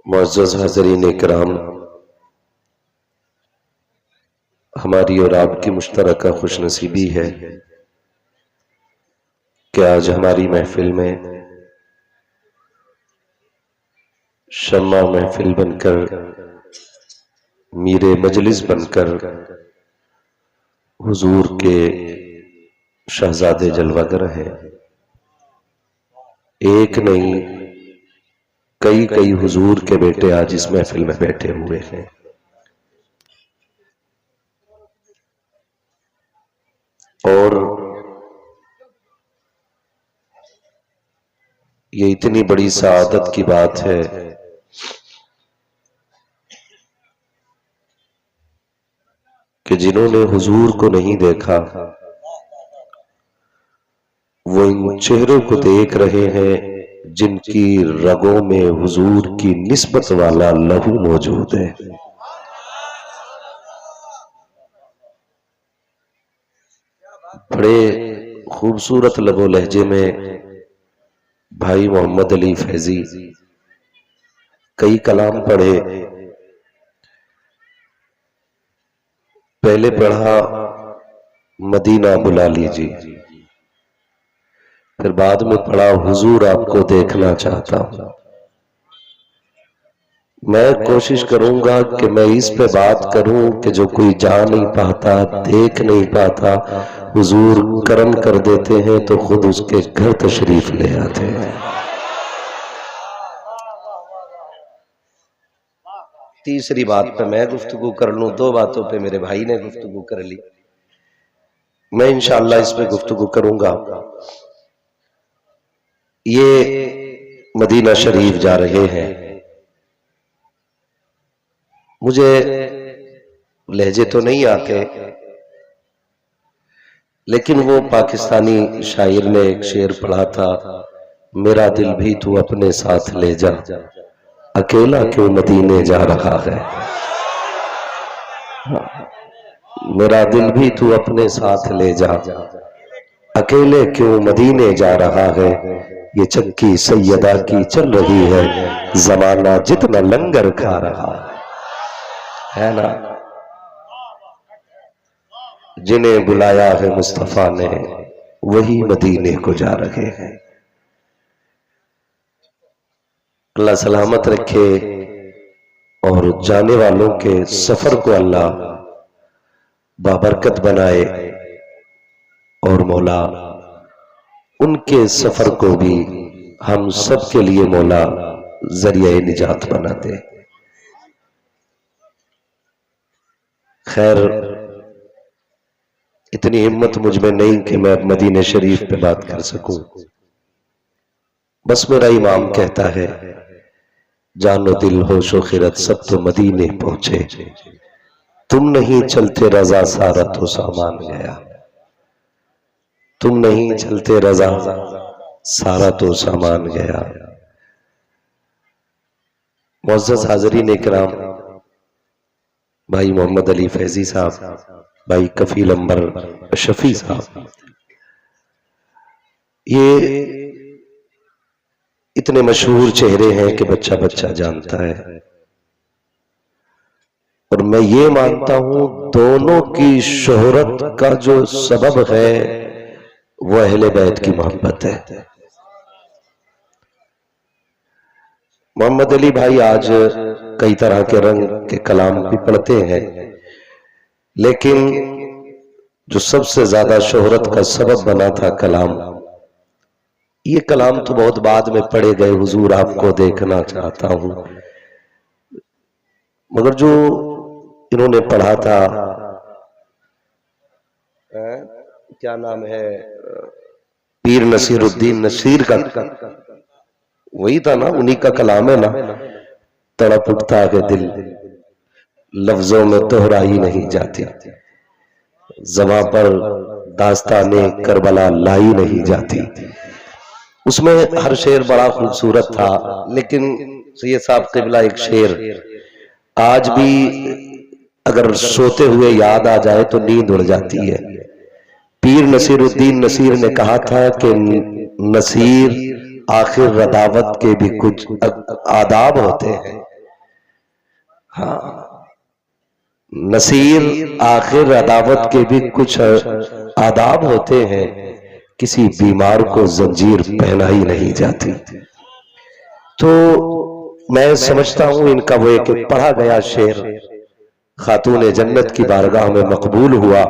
मुअज़्ज़ज़ हाज़रीन इकराम, हमारी और आपकी मुश्तरका खुशनसीबी है कि आज हमारी महफिल में शम्मा महफिल बनकर, मीरे मजलिस बनकर हुजूर के शहजादे जलवागर हैं। एक नहीं कई कई हुजूर के बेटे आज इस महफिल में बैठे हुए हैं। और ये इतनी बड़ी सआदत की बात है कि जिन्होंने हुजूर को नहीं देखा वो इन चेहरों को देख रहे हैं जिनकी रगों में हुजूर की निस्बत वाला लहू मौजूद है। बड़े खूबसूरत लबो लहजे में भाई मोहम्मद अली फैजी कई कलाम पढ़े। पहले पढ़ा मदीना बुला लीजिए, फिर बाद में पढ़ा हुजूर आपको देखना चाहता हूं। मैं कोशिश करूंगा कि मैं इस पे बात करूं कि जो कोई जा नहीं पाता, देख नहीं पाता, हुजूर करम कर देते हैं तो खुद उसके घर तशरीफ ले आते हैं। तीसरी बात पे मैं गुफ्तगू कर लूं, दो बातों पे मेरे भाई ने गुफ्तगू कर ली, मैं इंशाअल्लाह इस पे गुफ्तगू करूंगा। ये मदीना शरीफ जा रहे हैं। मुझे लहजे तो नहीं आते, लेकिन वो पाकिस्तानी शायर ने एक शेर पढ़ा था, मेरा दिल भी तू अपने साथ ले जा, अकेला क्यों मदीने जा रहा है। मेरा दिल भी तू अपने साथ ले जा, अकेले क्यों मदीने जा रहा है। ये चक्की सैयदा की चल रही है, जमाना जितना लंगर खा रहा है ना। जिन्हें बुलाया है मुस्तफा ने वही मदीने को जा रहे हैं। अल्लाह सलामत रखे और जाने वालों के सफर को अल्लाह बाबरकत बनाए और मौला उनके सफर को भी हम सब के लिए मौला जरिए निजात बना दे। खैर, इतनी हिम्मत मुझ में नहीं कि मैं मदीने शरीफ पे बात कर सकूं। बस मेरा इमाम कहता है, जानो दिल होशो खिरत सब तो मदीने पहुंचे, तुम नहीं चलते रजा सारा तो सामान गया। तुम नहीं चलते रजा सारा तो सामान गया। मुअज़्ज़ज़ हाज़रीन इकराम, भाई मोहम्मद अली फैजी साहब, भाई कफील अंबर शफी साहब, ये इतने मशहूर चेहरे हैं कि बच्चा बच्चा जानता है। और मैं ये मानता हूं दोनों की शोहरत का जो सबब है वो अहले बैत की मोहब्बत है। मोहम्मद अली भाई आज कई तरह के रंग के कलाम भी पढ़ते हैं, लेकिन जो सबसे ज्यादा शोहरत का सबब बना था कलाम, ये कलाम तो बहुत बाद में पढ़े गए, हुजूर आपको देखना चाहता हूं, मगर जो इन्होंने पढ़ा था, क्या नाम है, पीर नसीरुद्दीन नसीर का, वही था ना, उन्हीं का कलाम है ना। तड़प उठता है दिल लफ्जों में दोहराई नहीं जाती, ज़बां पर दास्ताने करबला लाई नहीं जाती। उसमें हर शेर बड़ा खूबसूरत था, लेकिन सैयद साहब क़िबला एक शेर आज भी अगर सोते हुए याद आ जाए तो नींद उड़ जाती है। पीर नसीरुद्दीन नसीर ने कहा था कि नसीर आखिर रदावत के भी कुछ आदाब होते हैं। हाँ, नसीर आखिर अदावत के भी कुछ आदाब होते हैं। किसी बीमार को जंजीर पहनाई नहीं जाती। तो मैं समझता हूं इनका वो एक पढ़ा गया शेर खातून जन्नत की बारगाह में मकबूल हुआ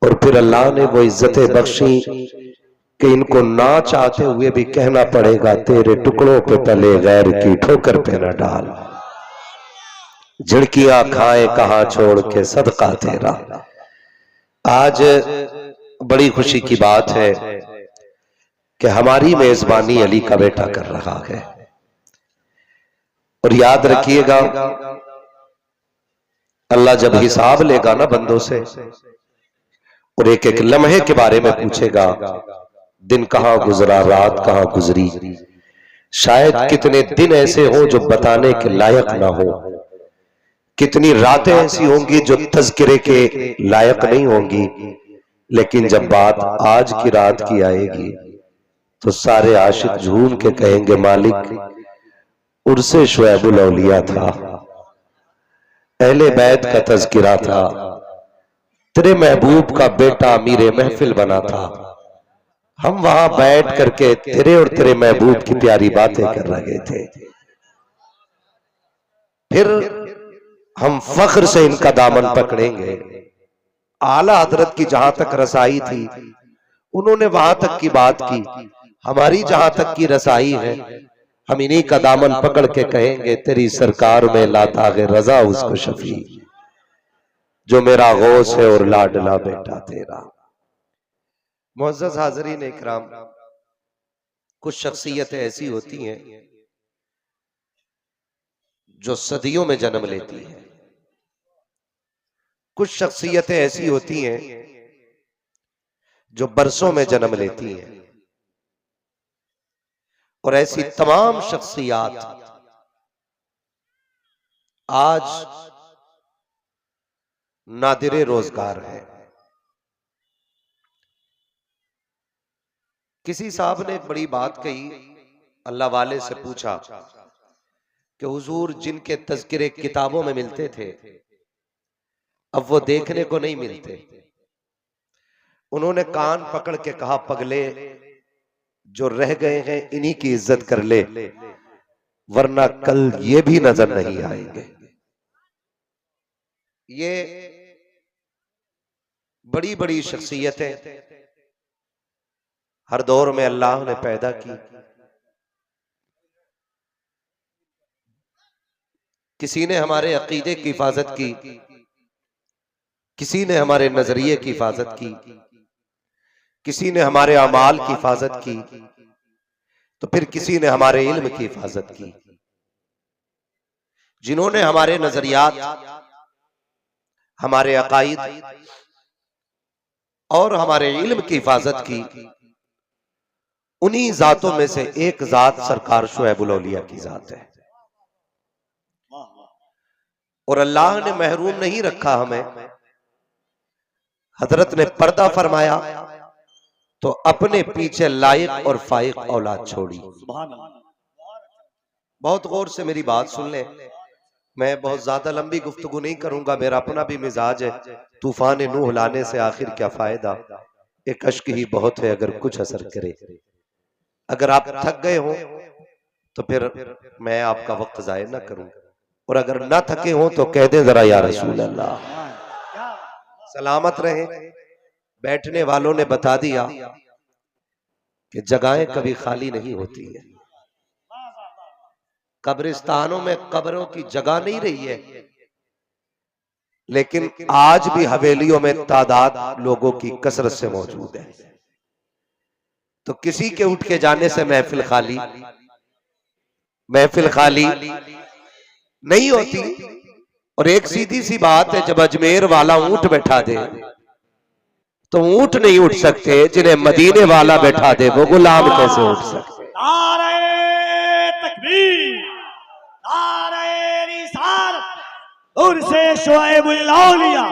और फिर अल्लाह ने वो इज्जतें बख्शी कि इनको ना चाहते हुए भी कहना पड़ेगा, तेरे टुकड़ों पे पले गैर की ठोकर पे न डाल, झिड़कियां खाए कहां छोड़ के सदका तेरा। आज बड़ी खुशी की बात है कि हमारी मेजबानी अली का बेटा कर रहा है। और याद रखिएगा, अल्लाह जब हिसाब लेगा ना बंदों से और एक एक लम्हे के बारे में पूछेगा, दिन कहां गुजरा, रात कहां गुजरी, शायद कितने दिन ऐसे हों जो बताने के लायक ना हो, कितनी रातें ऐसी होंगी जो तज़किरे के लायक नहीं होंगी, लेकिन जब बात आज की रात की आएगी तो सारे आशिक झूम के कहेंगे, मालिक उर्से शुएबुल औलिया था, अहले बैत का तज़किरा था, तेरे महबूब का बेटा अमीरे महफिल बना था, हम वहां बैठ करके तेरे और तेरे महबूब की प्यारी बातें कर रहे थे। फिर हम फख्र से इनका दामन पकड़ेंगे। आला हजरत की जहां तक रसाई थी उन्होंने वहां तक की बात की, हमारी जहां तक की रसाई है हम इन्हीं का दामन पकड़ के कहेंगे, तेरी सरकार में लाता है रजा उसको शफी, जो मेरा गौस है और लाडला बेटा तेरा। मुअज़्ज़ज़ हाज़रीन इकराम, कुछ शख्सियतें ऐसी होती हैं जो सदियों में जन्म लेती हैं, कुछ शख्सियतें ऐसी होती हैं जो बरसों में जन्म लेती हैं, और ऐसी तमाम शख्सियात आज नादिरे रोजगार है। किसी साहब ने एक बड़ी बात कही, अल्लाह वाले से पूछा कि हुजूर जिनके तज़किरे किताबों में मिलते थे अब वो देखने को नहीं मिलते। उन्होंने कान पकड़ के कहा, पगले जो रह गए हैं इन्हीं की इज्जत कर ले, वरना कल ये भी नजर नहीं आएंगे। ये बड़ी बड़ी शख्सियतें हर दौर में अल्लाह ने पैदा की। किसी ने हमारे अकीदे की हिफाजत की, किसी ने हमारे नजरिए की हिफाजत की, किसी ने हमारे अमाल की हिफाजत की, तो फिर किसी ने हमारे इल्म की हिफाजत की। जिन्होंने हमारे नजरियात, हमारे अकाइद और हमारे इल्म की हिफाजत की, उन्हीं जातों में से एक जात सरकार शुएबुल औलिया की जात है। और अल्लाह ने महरूम नहीं रखा हमें, हजरत ने पर्दा फरमाया तो अपने पीछे लायक और फाइक औलाद छोड़ी। बहुत गौर से मेरी बात सुन ले, मैं बहुत ज्यादा लंबी गुफ्तगू नहीं करूंगा, मेरा अपना भी मिजाज है, तूफान नूह लाने से आखिर क्या फायदा, एक अश्क ही बहुत है अगर कुछ असर करे। अगर आप थक गए हो तो फिर मैं आपका वक्त जाया ना करूं, और अगर ना थके हो तो कह दे जरा या रसूल अल्लाह। सलामत रहे। बैठने वालों ने बता दिया कि जगहें कभी खाली नहीं होती है, कब्रिस्तानों में कब्रों की जगह नहीं रही है, लेकिन आज भी हवेलियों में तादाद लोगों की कसरत से मौजूद है। तो किसी के उठ के जाने से महफिल खाली नहीं होती। और एक सीधी सी बात है, जब अजमेर वाला ऊंट बैठा दे तो ऊंट नहीं उठ सकते, जिन्हें मदीने वाला बैठा दे वो गुलाम कैसे उठ सकते। नारे तकबीर, नारे रिसालत, उर्से शुएबुल औलिया,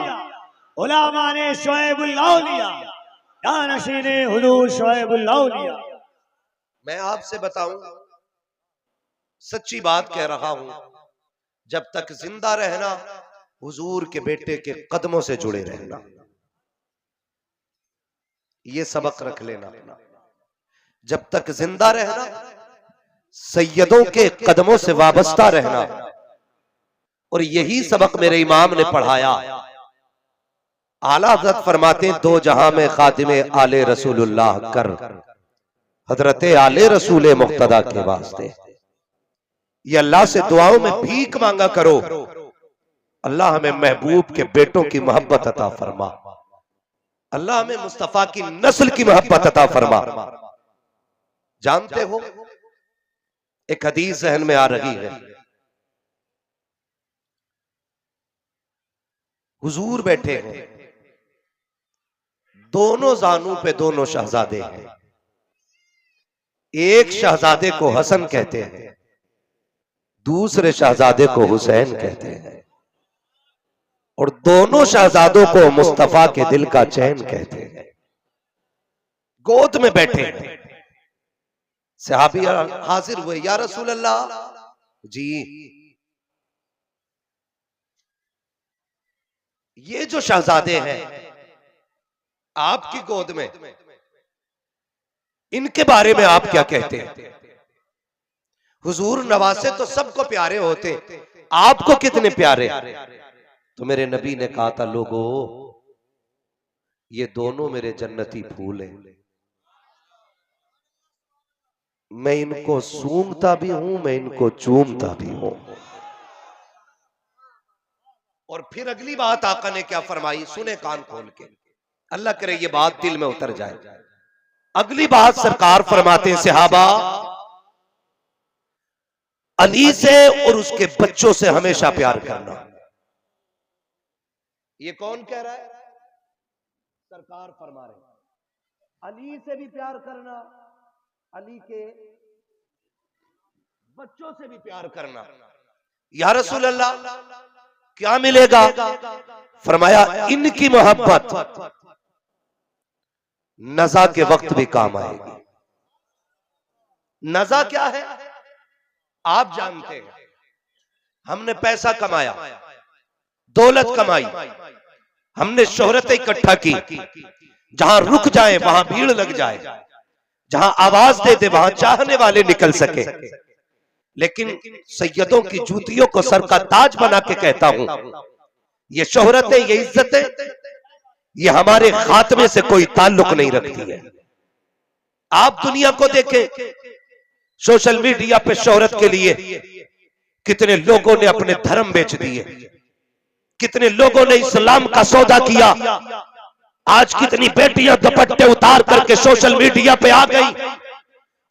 उलमा ने शुएबुल औलिया, या नशीने हुजूर शुएबुल औलिया। मैं आपसे बताऊं, सच्ची बात कह रहा हूं, जब तक जिंदा रहना हुजूर के बेटे के कदमों से जुड़े रहना। ये सबक रख लेना अपना। जब तक जिंदा रहना सैयदों के कदमों से वाबस्ता रहना। और यही सबक मेरे इमाम ने पढ़ाया। आला हज़रत फरमाते हैं, दो जहां में खादिमे आले रसूलुल्लाह कर, हजरत आले रसूल मुक्तदा के वास्ते। ये अल्लाह से दुआओं में भीख मांगा करो, अल्लाह हमें महबूब के बेटों की मोहब्बत अता फरमा, अल्लाह हमें मुस्तफा की नस्ल की मोहब्बत अता फरमा। जानते हो, एक हदीस जहन में आ रही है, हुजूर बैठे हैं, दोनों जानू पे दोनों शहजादे हैं। एक शहजादे को हसन कहते हैं, दूसरे शहजादे को हुसैन कहते हैं, और दोनों शहजादों को मुस्तफा के दिल का चैन कहते हैं। गोद में बैठे हैं। सहाबी हाजिर हुए, या रसूल अल्लाह जी, ये जो शहजादे हैं आपकी गोद में, इनके बारे में आप क्या कहते हैं? हुजूर, नवासे तो सबको प्यारे होते, आपको कितने प्यारे? तो मेरे नबी ने कहा था, लोगों, ये दोनों मेरे जन्नती फूल हैं, मैं इनको सूंघता भी हूं, मैं इनको चूमता भी हूं। और फिर अगली बात आका ने क्या फरमाई, सुने कान खोल के, अल्लाह करे ये बात दिल में उतर जाए। अगली बात सरकार फरमाते हैं, सहाबा, अली से और उसके बच्चों से हमेशा प्यार करना। ये कौन कह रहा है? सरकार फरमा रहे, अली से भी प्यार करना, अली के बच्चों से भी प्यार करना। या रसूल अल्लाह, क्या मिलेगा? फरमाया, इनकी मोहब्बत नज़ा के वक्त भी काम आएगी। नज़ा क्या है? आप जानते हैं, हमने पैसा कमाया, दौलत कमाई, हमने शोहरत इकट्ठा की, जहां रुक जाए वहां भीड़ लग जाए, जहां आवाज दे दे वहां चाहने वाले निकल सके। लेकिन सैयदों की जूतियों को सर का ताज बना के कहता हूं, ये शोहरतें, ये इज्जतें, ये हमारे खात्मे से कोई ताल्लुक नहीं रखती है। आप दुनिया को देखें, सोशल मीडिया पे शोहरत के लिए कितने लोगों ने अपने धर्म बेच दिए, कितने लोगों ने इस्लाम का सौदा किया। आज कितनी बेटियां दुपट्टे उतार करके सोशल मीडिया पे आ गई,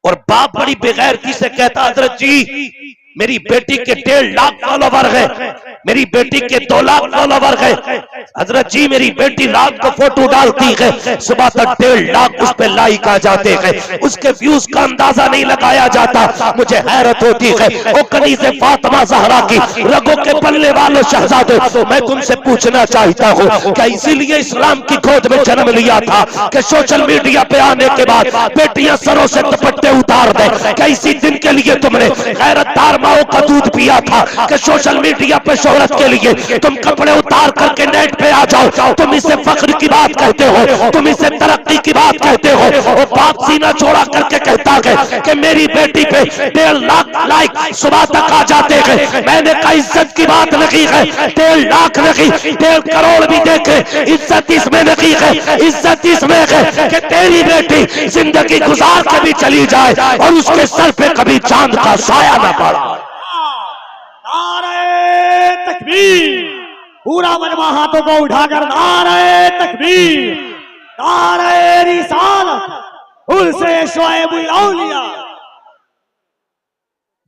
और बाप बड़ी बेगैरती से कहता, हजरत जी मेरी बेटी के 1.5 लाख फॉलोवर है, मेरी बेटी के 2 लाख फॉलोवर है। हजरत जी मेरी बेटी रात को फोटो डालती है, सुबह तक 1.5 लाख उस पे लाइक आ जाते हैं, उसके व्यूज का अंदाजा नहीं लगाया जाता। मुझे हैरत होती है, ओ कनीज़े फातिमा ज़हरा की रगों के पल्ले वालों शहजादे, मैं तुमसे पूछना चाहता हूँ, क्या इसीलिए इस्लाम की गोद में जन्म लिया था कि सोशल मीडिया पे आने के बाद बेटियां सरों से दुपट्टे उतार दे? क्या इसी दिन के लिए तुमने गैरतदार माओ का दूध पिया था कि सोशल मीडिया पे शोहरत के लिए तुम कपड़े उतार करके नेट पे आ जाओ? तुम इसे फख्र की बात कहते हो, तुम इसे तरक्की की बात कहते हो। और बाप सीना छोड़ा करके कहता है कि मेरी बेटी पे 1.5 लाख लाइक सुबह तक आ जाते हैं। मैंने कहा इज्जत की बात नहीं है, 1.5 लाख नहीं, 1.5 करोड़ भी देखे, इज्जत इसमें नहीं है। इज्जत इसमें है कि तेरी बेटी जिंदगी गुजार के भी चली जाए और उसके सर पे कभी चांद का साया ना पड़ा। नारे तकबीर, पूरा मनवा हाथों को उठाकर नारे तकबीर, नारे रिसालत, उनसे शोएबुल औलिया।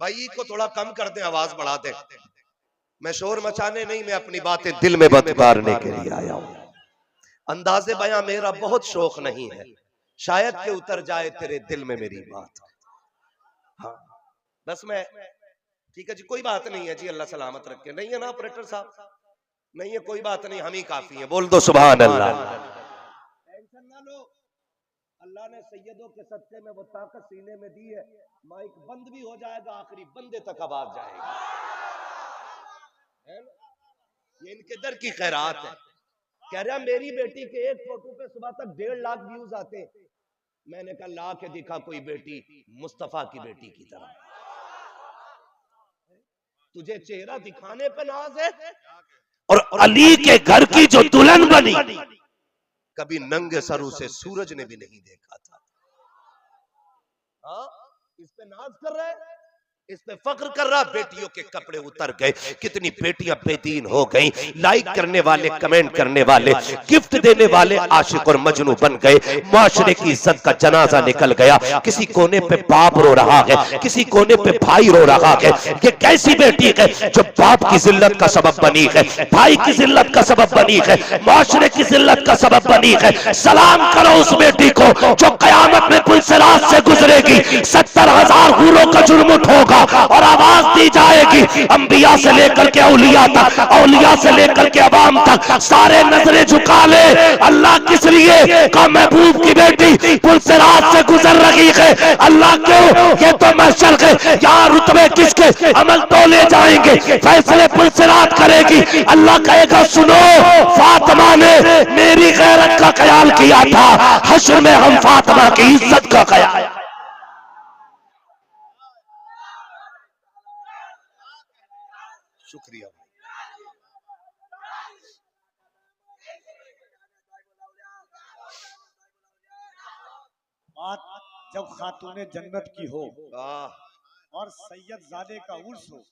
भाई को थोड़ा कम कर दे, आवाज बढ़ा दे। मैं शोर मचाने नहीं, मैं अपनी बातें दिल में बतकारने के लिए आया हूं। अंदाजे बयां मेरा बहुत शौक नहीं है, शायद के उतर जाए तेरे दिल में मेरी बात। हाँ बस मैं, ठीक है जी, कोई बात नहीं है जी, अल्लाह सलामत रखे। नहीं है ना ऑपरेटर साहब? नहीं है, कोई बात नहीं, हम ही काफी हैं। बोल दो सुभान अल्लाह। टेंशन ना लो, अल्लाह ने सैयदों के सदके में वो ताकत सीने में दी है, माइक बंद भी हो जाएगा, आखिरी बंदे तक आवाज जाएगी। इनके दर की खैरात है। कह रहा मेरी बेटी के एक फोटो पे सुबह तक 1.5 लाख व्यूज आते हैं। मैंने कहा ला के दिखा कोई बेटी मुस्तफा की बेटी की तरह। तुझे चेहरा दिखाने पे नाज है, और अली के घर की जो दुल्हन बनी कभी नंगे सर उसे सूरज ने भी नहीं देखा था। हाँ, इस पे नाज कर रहा है, इस पे फख्र कर रहा। बेटियों के कपड़े उतर गए, कितनी बेटियां बेदीन हो गई। लाइक करने वाले, कमेंट करने वाले, गिफ्ट देने वाले आशिक और मजनू बन गए। माशरे की इज्जत का जनाजा निकल गया। किसी कोने पे बाप रो रहा है, किसी कोने पे भाई रो रहा है। ये कैसी बेटी है जो बाप की जिल्लत का सबब बनी है, भाई की जिल्लत का सबब बनी है, माशरे की जिल्लत का सबब बनी है। सलाम करो उस बेटी को जो कयामत में पुलसिरात से गुजरेगी। 70,000 हूरों का जुर्म उठोगा और आवाज दी जाएगी अंबिया से लेकर के औलिया तक, औलिया से लेकर के अवाम तक, सारे नजरें झुका ले। अल्लाह किस लिए का महबूब की बेटी पुलसिरात से गुजर रही है। अल्लाह क्यों? ये तो महशर है, यहाँ रुतबे किसके अमल तोले जाएंगे, फैसले पुलसिरात करेगी। अल्लाह कहेगा सुनो, फातिमा ने मेरी गैरत का ख्याल किया था, हश्र में हम फातिमा की इज्जत का ख्याल। शुक्रिया। बात जब खातूने जन्नत की हो और सैयदजादे का उर्स हो,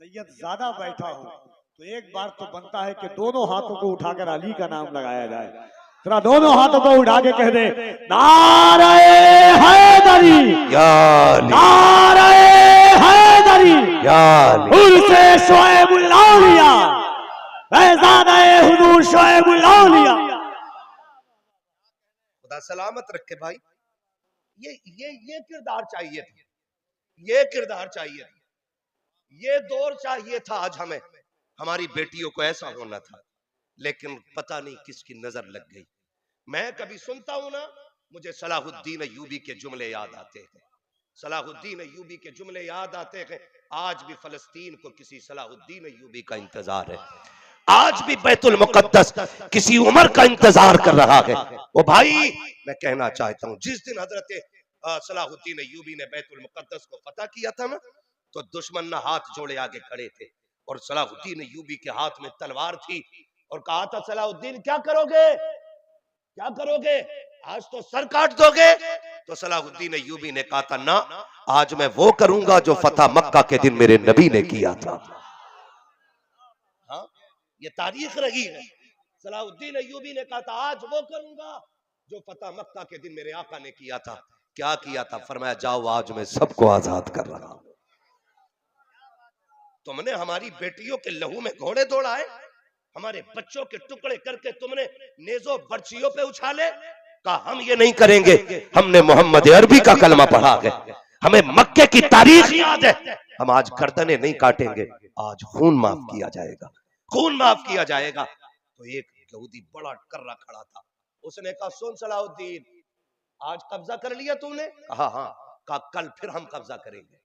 सैयदजादा बैठा हो, तो एक बार तो बनता है कि दोनों हाथों को उठाकर अली का नाम लगाया जाए। जरा दोनों हाथों को उठा के कह दे नारे हैदरी, नारे हैदरी, उर्से शोएबुल औलिया, फैज़ाने हुजूर शोएबुल औलिया। खुदा सलामत रखे भाई। ये किरदार चाहिए था, ये किरदार चाहिए था, ये दौर चाहिए था। आज हमें हमारी बेटियों को ऐसा होना था, लेकिन पता नहीं किसकी नजर लग गई। मैं कभी सुनता हूं ना, मुझे सलाहुद्दीन अय्यूबी के जुमले याद आते हैं, सलाहुद्दीन अय्यूबी के जुमले याद आते हैं। आज भी फलस्तीन को किसी सलाहुद्दीन अय्यूबी का इंतजार है, आज भी बैतुल मुकद्दस किसी उमर का इंतजार कर रहा है। वो भाई मैं कहना चाहता हूं, जिस दिन हजरत सलाहुद्दीन अय्यूबी ने बैतुल मुकद्दस को फतह किया था ना, तो दुश्मन ना हाथ जोड़े आगे खड़े थे और सलाहुद्दीन अय्यूबी के हाथ में तलवार थी और कहा था सलाहुद्दीन क्या करोगे, क्या करोगे, आज तो सर काट दोगे। तो सलाहुद्दीन अय्यूबी ने कहा था ना, आज मैं वो करूंगा जो फतह मक्का के दिन मेरे नबी ने किया था। हाँ, ये तारीख रही है। सलाहुद्दीन अय्यूबी ने कहा था आज वो करूंगा जो फतह मक्का के दिन मेरे आका ने किया था। क्या किया था? फरमाया जाओ आज मैं सबको आजाद कर रहा हूं। तुमने हमारी बेटियों के लहू में घोड़े दौड़ाए, हमारे बच्चों के टुकड़े करके तुमने नेज़ो बर्चियों पे उछाले। कहा हम ये नहीं करेंगे, हमने मोहम्मद अरबी का कलमा पढ़ा है, हमें मक्के की तारीख याद है, हम आज गर्दनें नहीं काटेंगे, आज खून माफ किया जाएगा, खून माफ किया जाएगा। तो एक यहूदी बड़ा कर्रा खड़ा था, उसने कहा सुन सलाहुद्दीन, आज कब्जा कर लिया तूने? कहा हाँ। कहा कल फिर हम कब्जा करेंगे।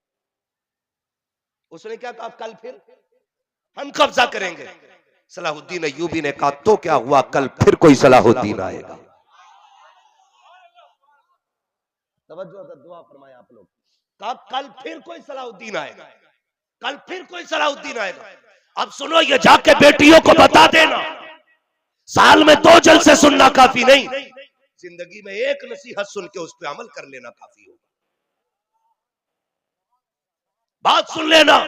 उसने क्या कहा? कल फिर हम कब्जा करेंगे। सलाहुद्दीन अय्यूबी ने कहा तो क्या हुआ, कल फिर कोई सलाहुद्दीन आएगा। तवज्जो से दुआ फरमाए आप लोग। कहा कल फिर कोई सलाहुद्दीन आएगा, कल फिर कोई सलाहुद्दीन आएगा। अब सुनो, ये जाके बेटियों को बता देना, साल में 2 जलसे सुनना काफी नहीं, जिंदगी में एक नसीहत सुन के उस पर अमल कर लेना काफी होगा। बात सुन लेना,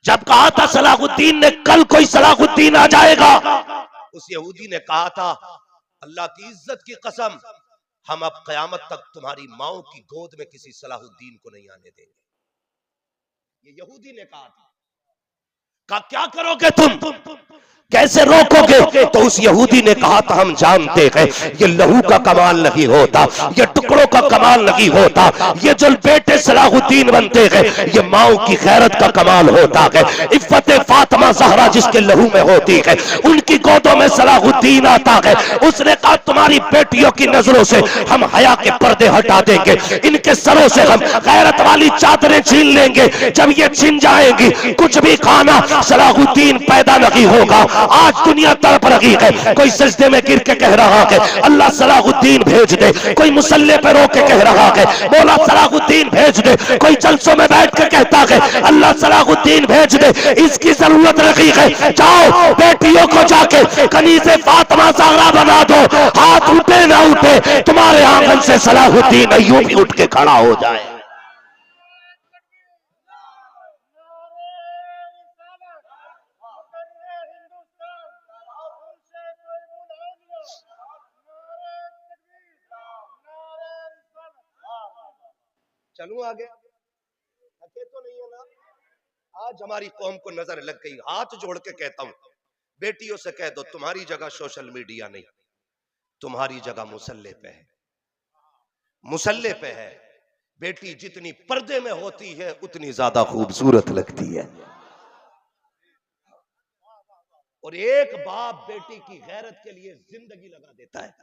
जब कहा था सलाहुद्दीन ने कल कोई सलाहुद्दीन आ जाएगा, उस यहूदी ने कहा था अल्लाह की इज्जत की कसम, हम अब कयामत तक तुम्हारी माओ की गोद में किसी सलाहुद्दीन को नहीं आने देंगे। ये यहूदी ने कहा था। कहा क्या करोगे तुम, कैसे रोकोगे? तो उस यहूदी ने कहा था हम जानते हैं ये लहू का कमाल नहीं होता, ये टुकड़ों का कमाल नहीं होता, ये जो बेटे सलाहुद्दीन बनते हैं ये माओ की खैरत का कमाल होता है। इफ्फत फातिमा ज़हरा जिसके लहू में होती है, उनकी गोदों में सलाहुद्दीन आता है। उसने कहा तुम्हारी बेटियों की नजरों से हम हया के पर्दे हटा देंगे, इनके सरों से हम गैरत वाली चादरें छीन लेंगे। जब ये छिन जाएंगी, कुछ भी खाना सलाहुद्दीन पैदा नहीं होगा। आज दुनिया तड़प रही है, कोई सजदे में गिर के कह रहा है अल्लाह सलाहुद्दीन भेज दे, कोई मुसल्ले पे रो के कह रहा है मौला सलाहुद्दीन भेज दे, कोई जलसों में बैठ के कहता है अल्लाह सलाहुद्दीन भेज दे। इसकी जरूरत नहीं है, जाओ बेटियों को जाके कनीज़े फातिमा ज़हरा बना दो, हाथ उठे ना उठे तुम्हारे आंगन से सलाहुद्दीन अय्यूबी उठ के खड़ा हो जाए। चलूं आगे, थके तो नहीं है ना? आज हमारी कौम को नजर लग गई। हाथ जोड़ के कहता हूं, बेटियों से कह दो तुम्हारी जगह सोशल मीडिया नहीं, तुम्हारी जगह मुसल्ले पे है, मुसल्ले पे है। बेटी जितनी पर्दे में होती है उतनी ज्यादा खूबसूरत लगती है। और एक बाप बेटी की गैरत के लिए जिंदगी लगा देता है,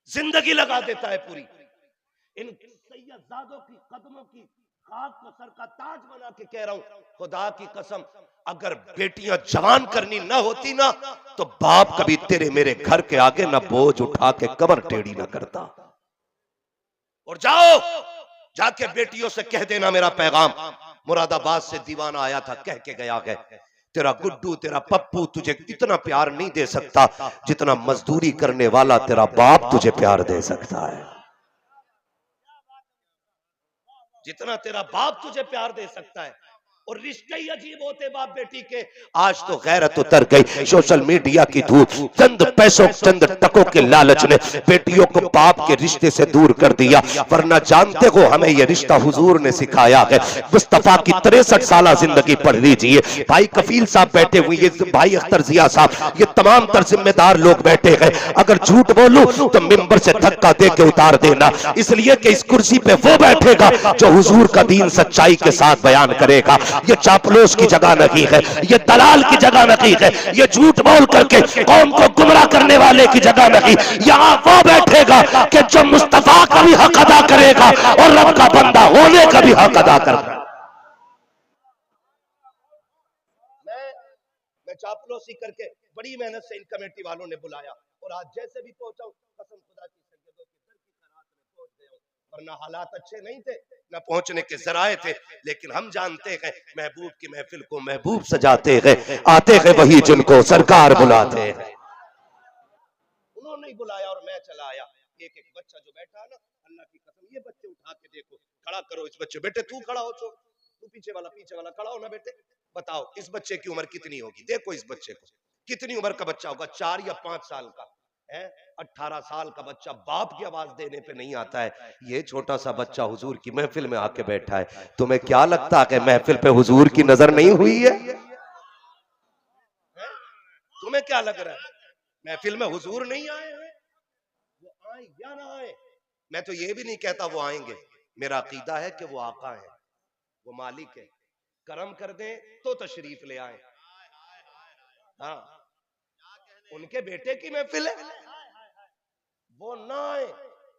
जिंदगी लगा देता है पूरी। इन सैयदजादों की कदमों की खाक को सर का ताज बना के कह रहा हूं, खुदा की कसम अगर बेटियां जवान करनी ना होती ना तो बाप कभी तेरे मेरे घर के आगे ना बोझ उठा के कमर टेढ़ी ना करता। और जाओ जाके बेटियों से कह देना मेरा पैगाम। मुरादाबाद से दीवाना आया था, कह के गया है तेरा गुड्डू तेरा पप्पू तुझे इतना प्यार नहीं दे सकता जितना मजदूरी करने वाला तेरा बाप तुझे प्यार दे सकता है, जितना तेरा बाप तुझे प्यार दे सकता है। और रिश्ते ही अजीब होते बाप बेटी के। आज तो गैरत उतर गई, सोशल मीडिया की धूप, चंद पैसों चंद टकों के लालच ने बेटियों को बाप के रिश्ते से दूर कर दिया। वरना जानते हो हमें यह रिश्ता हुजूर ने सिखाया है। मुस्तफा की 63 साल जिंदगी पढ़ लीजिए, भाई कफील साहब बैठे हुए, ये भाई अख्तर जिया साहब, ये तमाम तर जिम्मेदार लोग बैठे हैं। अगर झूठ बोलूं तो मिंबर से धक्का दे के उतार देना, इसलिए कि इस कुर्सी पे वो बैठेगा जो हुजूर का दीन सच्चाई के साथ बयान करेगा। ये चापलूस की जगह नहीं है, ये दलाल की जगह नहीं है, ये झूठ बोल करके कौम को गुमराह करने वाले की जगह नहीं। यहां वो बैठेगा कि जो मुस्तफा का भी हक अदा करेगा और रब का बंदा होने का भी हक अदा करेगा। मैं चापलूसी करके बड़ी मेहनत से इन कमेटी वालों ने बुलाया और आज जैसे भी पहुंचा कसम खुदा की सैयदों के दर की खैरात में पहुंच गया हूं। वरना हालात अच्छे नहीं थे, न पहुंचने के जराए थे, लेकिन हम जानते हैं महबूब की महफिल को महबूब सजाते हैं, आते हैं वही जिनको सरकार बुलाते हैं। उन्होंने ही बुलाया और मैं चला आया। एक एक बच्चा जो बैठा है ना, अल्लाह की कसम, ये बच्चे उठा के देखो, खड़ा करो इस बच्चे, बेटे तू खड़ा हो, तू पीछे वाला खड़ा हो ना बेटे, बताओ इस बच्चे की उम्र कितनी होगी? देखो इस बच्चे को, कितनी उम्र का बच्चा होगा? 4 या 5 साल का है। 18 साल का बच्चा बाप की आवाज देने पे नहीं आता है, ये छोटा सा बच्चा हुजूर की महफिल में आके बैठा है। तुम्हें क्या लगता है कि महफिल पे हुजूर की नजर नहीं हुई है? तुम्हें क्या लग रहा है महफिल में हुजूर नहीं आए हैं? वो आए या ना आए, मैं तो ये भी नहीं कहता वो आएंगे। मेरा अकीदा है कि वो आका है, वो मालिक है, करम कर दे तो तशरीफ ले आए। हाँ, उनके बेटे की महफिल है, वो ना आए,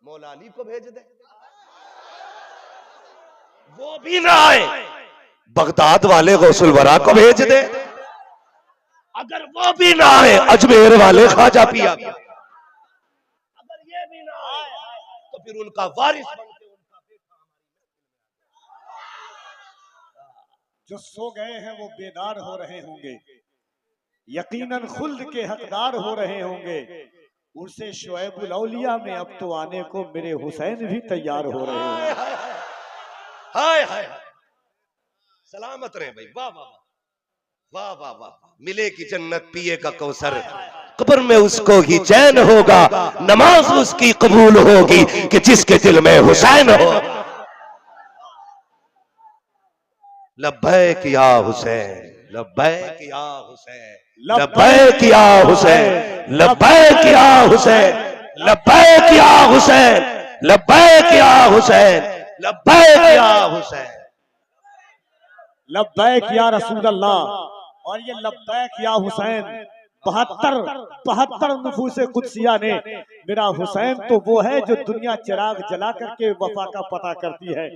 मौला अली को भेज दे, वो भी ना आए, बगदाद वाले गौसुल वरा को भेज दे, अगर वो भी ना आए अजमेर वाले ख्वाजा पिया, अगर ये भी ना आए तो फिर उनका वारिस बन के उनका बेटा। जो सो गए हैं वो बेदार हो रहे होंगे, यकीनन खुल्द के हकदार हो रहे होंगे। उनसे शुएबुल औलिया में अब तो आने को मेरे हुसैन भी तैयार हो रहे होंगे। हाय हाय, सलामत रहे भाई, वाह वाह वाह वाह वाह, मिलेगी जन्नत पिएगा कौसर, कब्र में उसको ही चैन होगा, नमाज उसकी कबूल होगी कि जिसके दिल में हुसैन हो। लब्बैक या हुसैन, लब्बैक या हुसैन, लब्बैक या हुसैन, लब्बैक या हुसैन, लब्बैक या हुसैन, लब्बैक या हुसैन, लब्बैक या हुसैन, लब्बैक या रसूल अल्लाह। और ये लब्बैक या हुसैन 72 नफूसे कुदसिया ने, मेरा हुसैन तो वो है जो दुनिया चिराग जला करके वफा का पता करती है।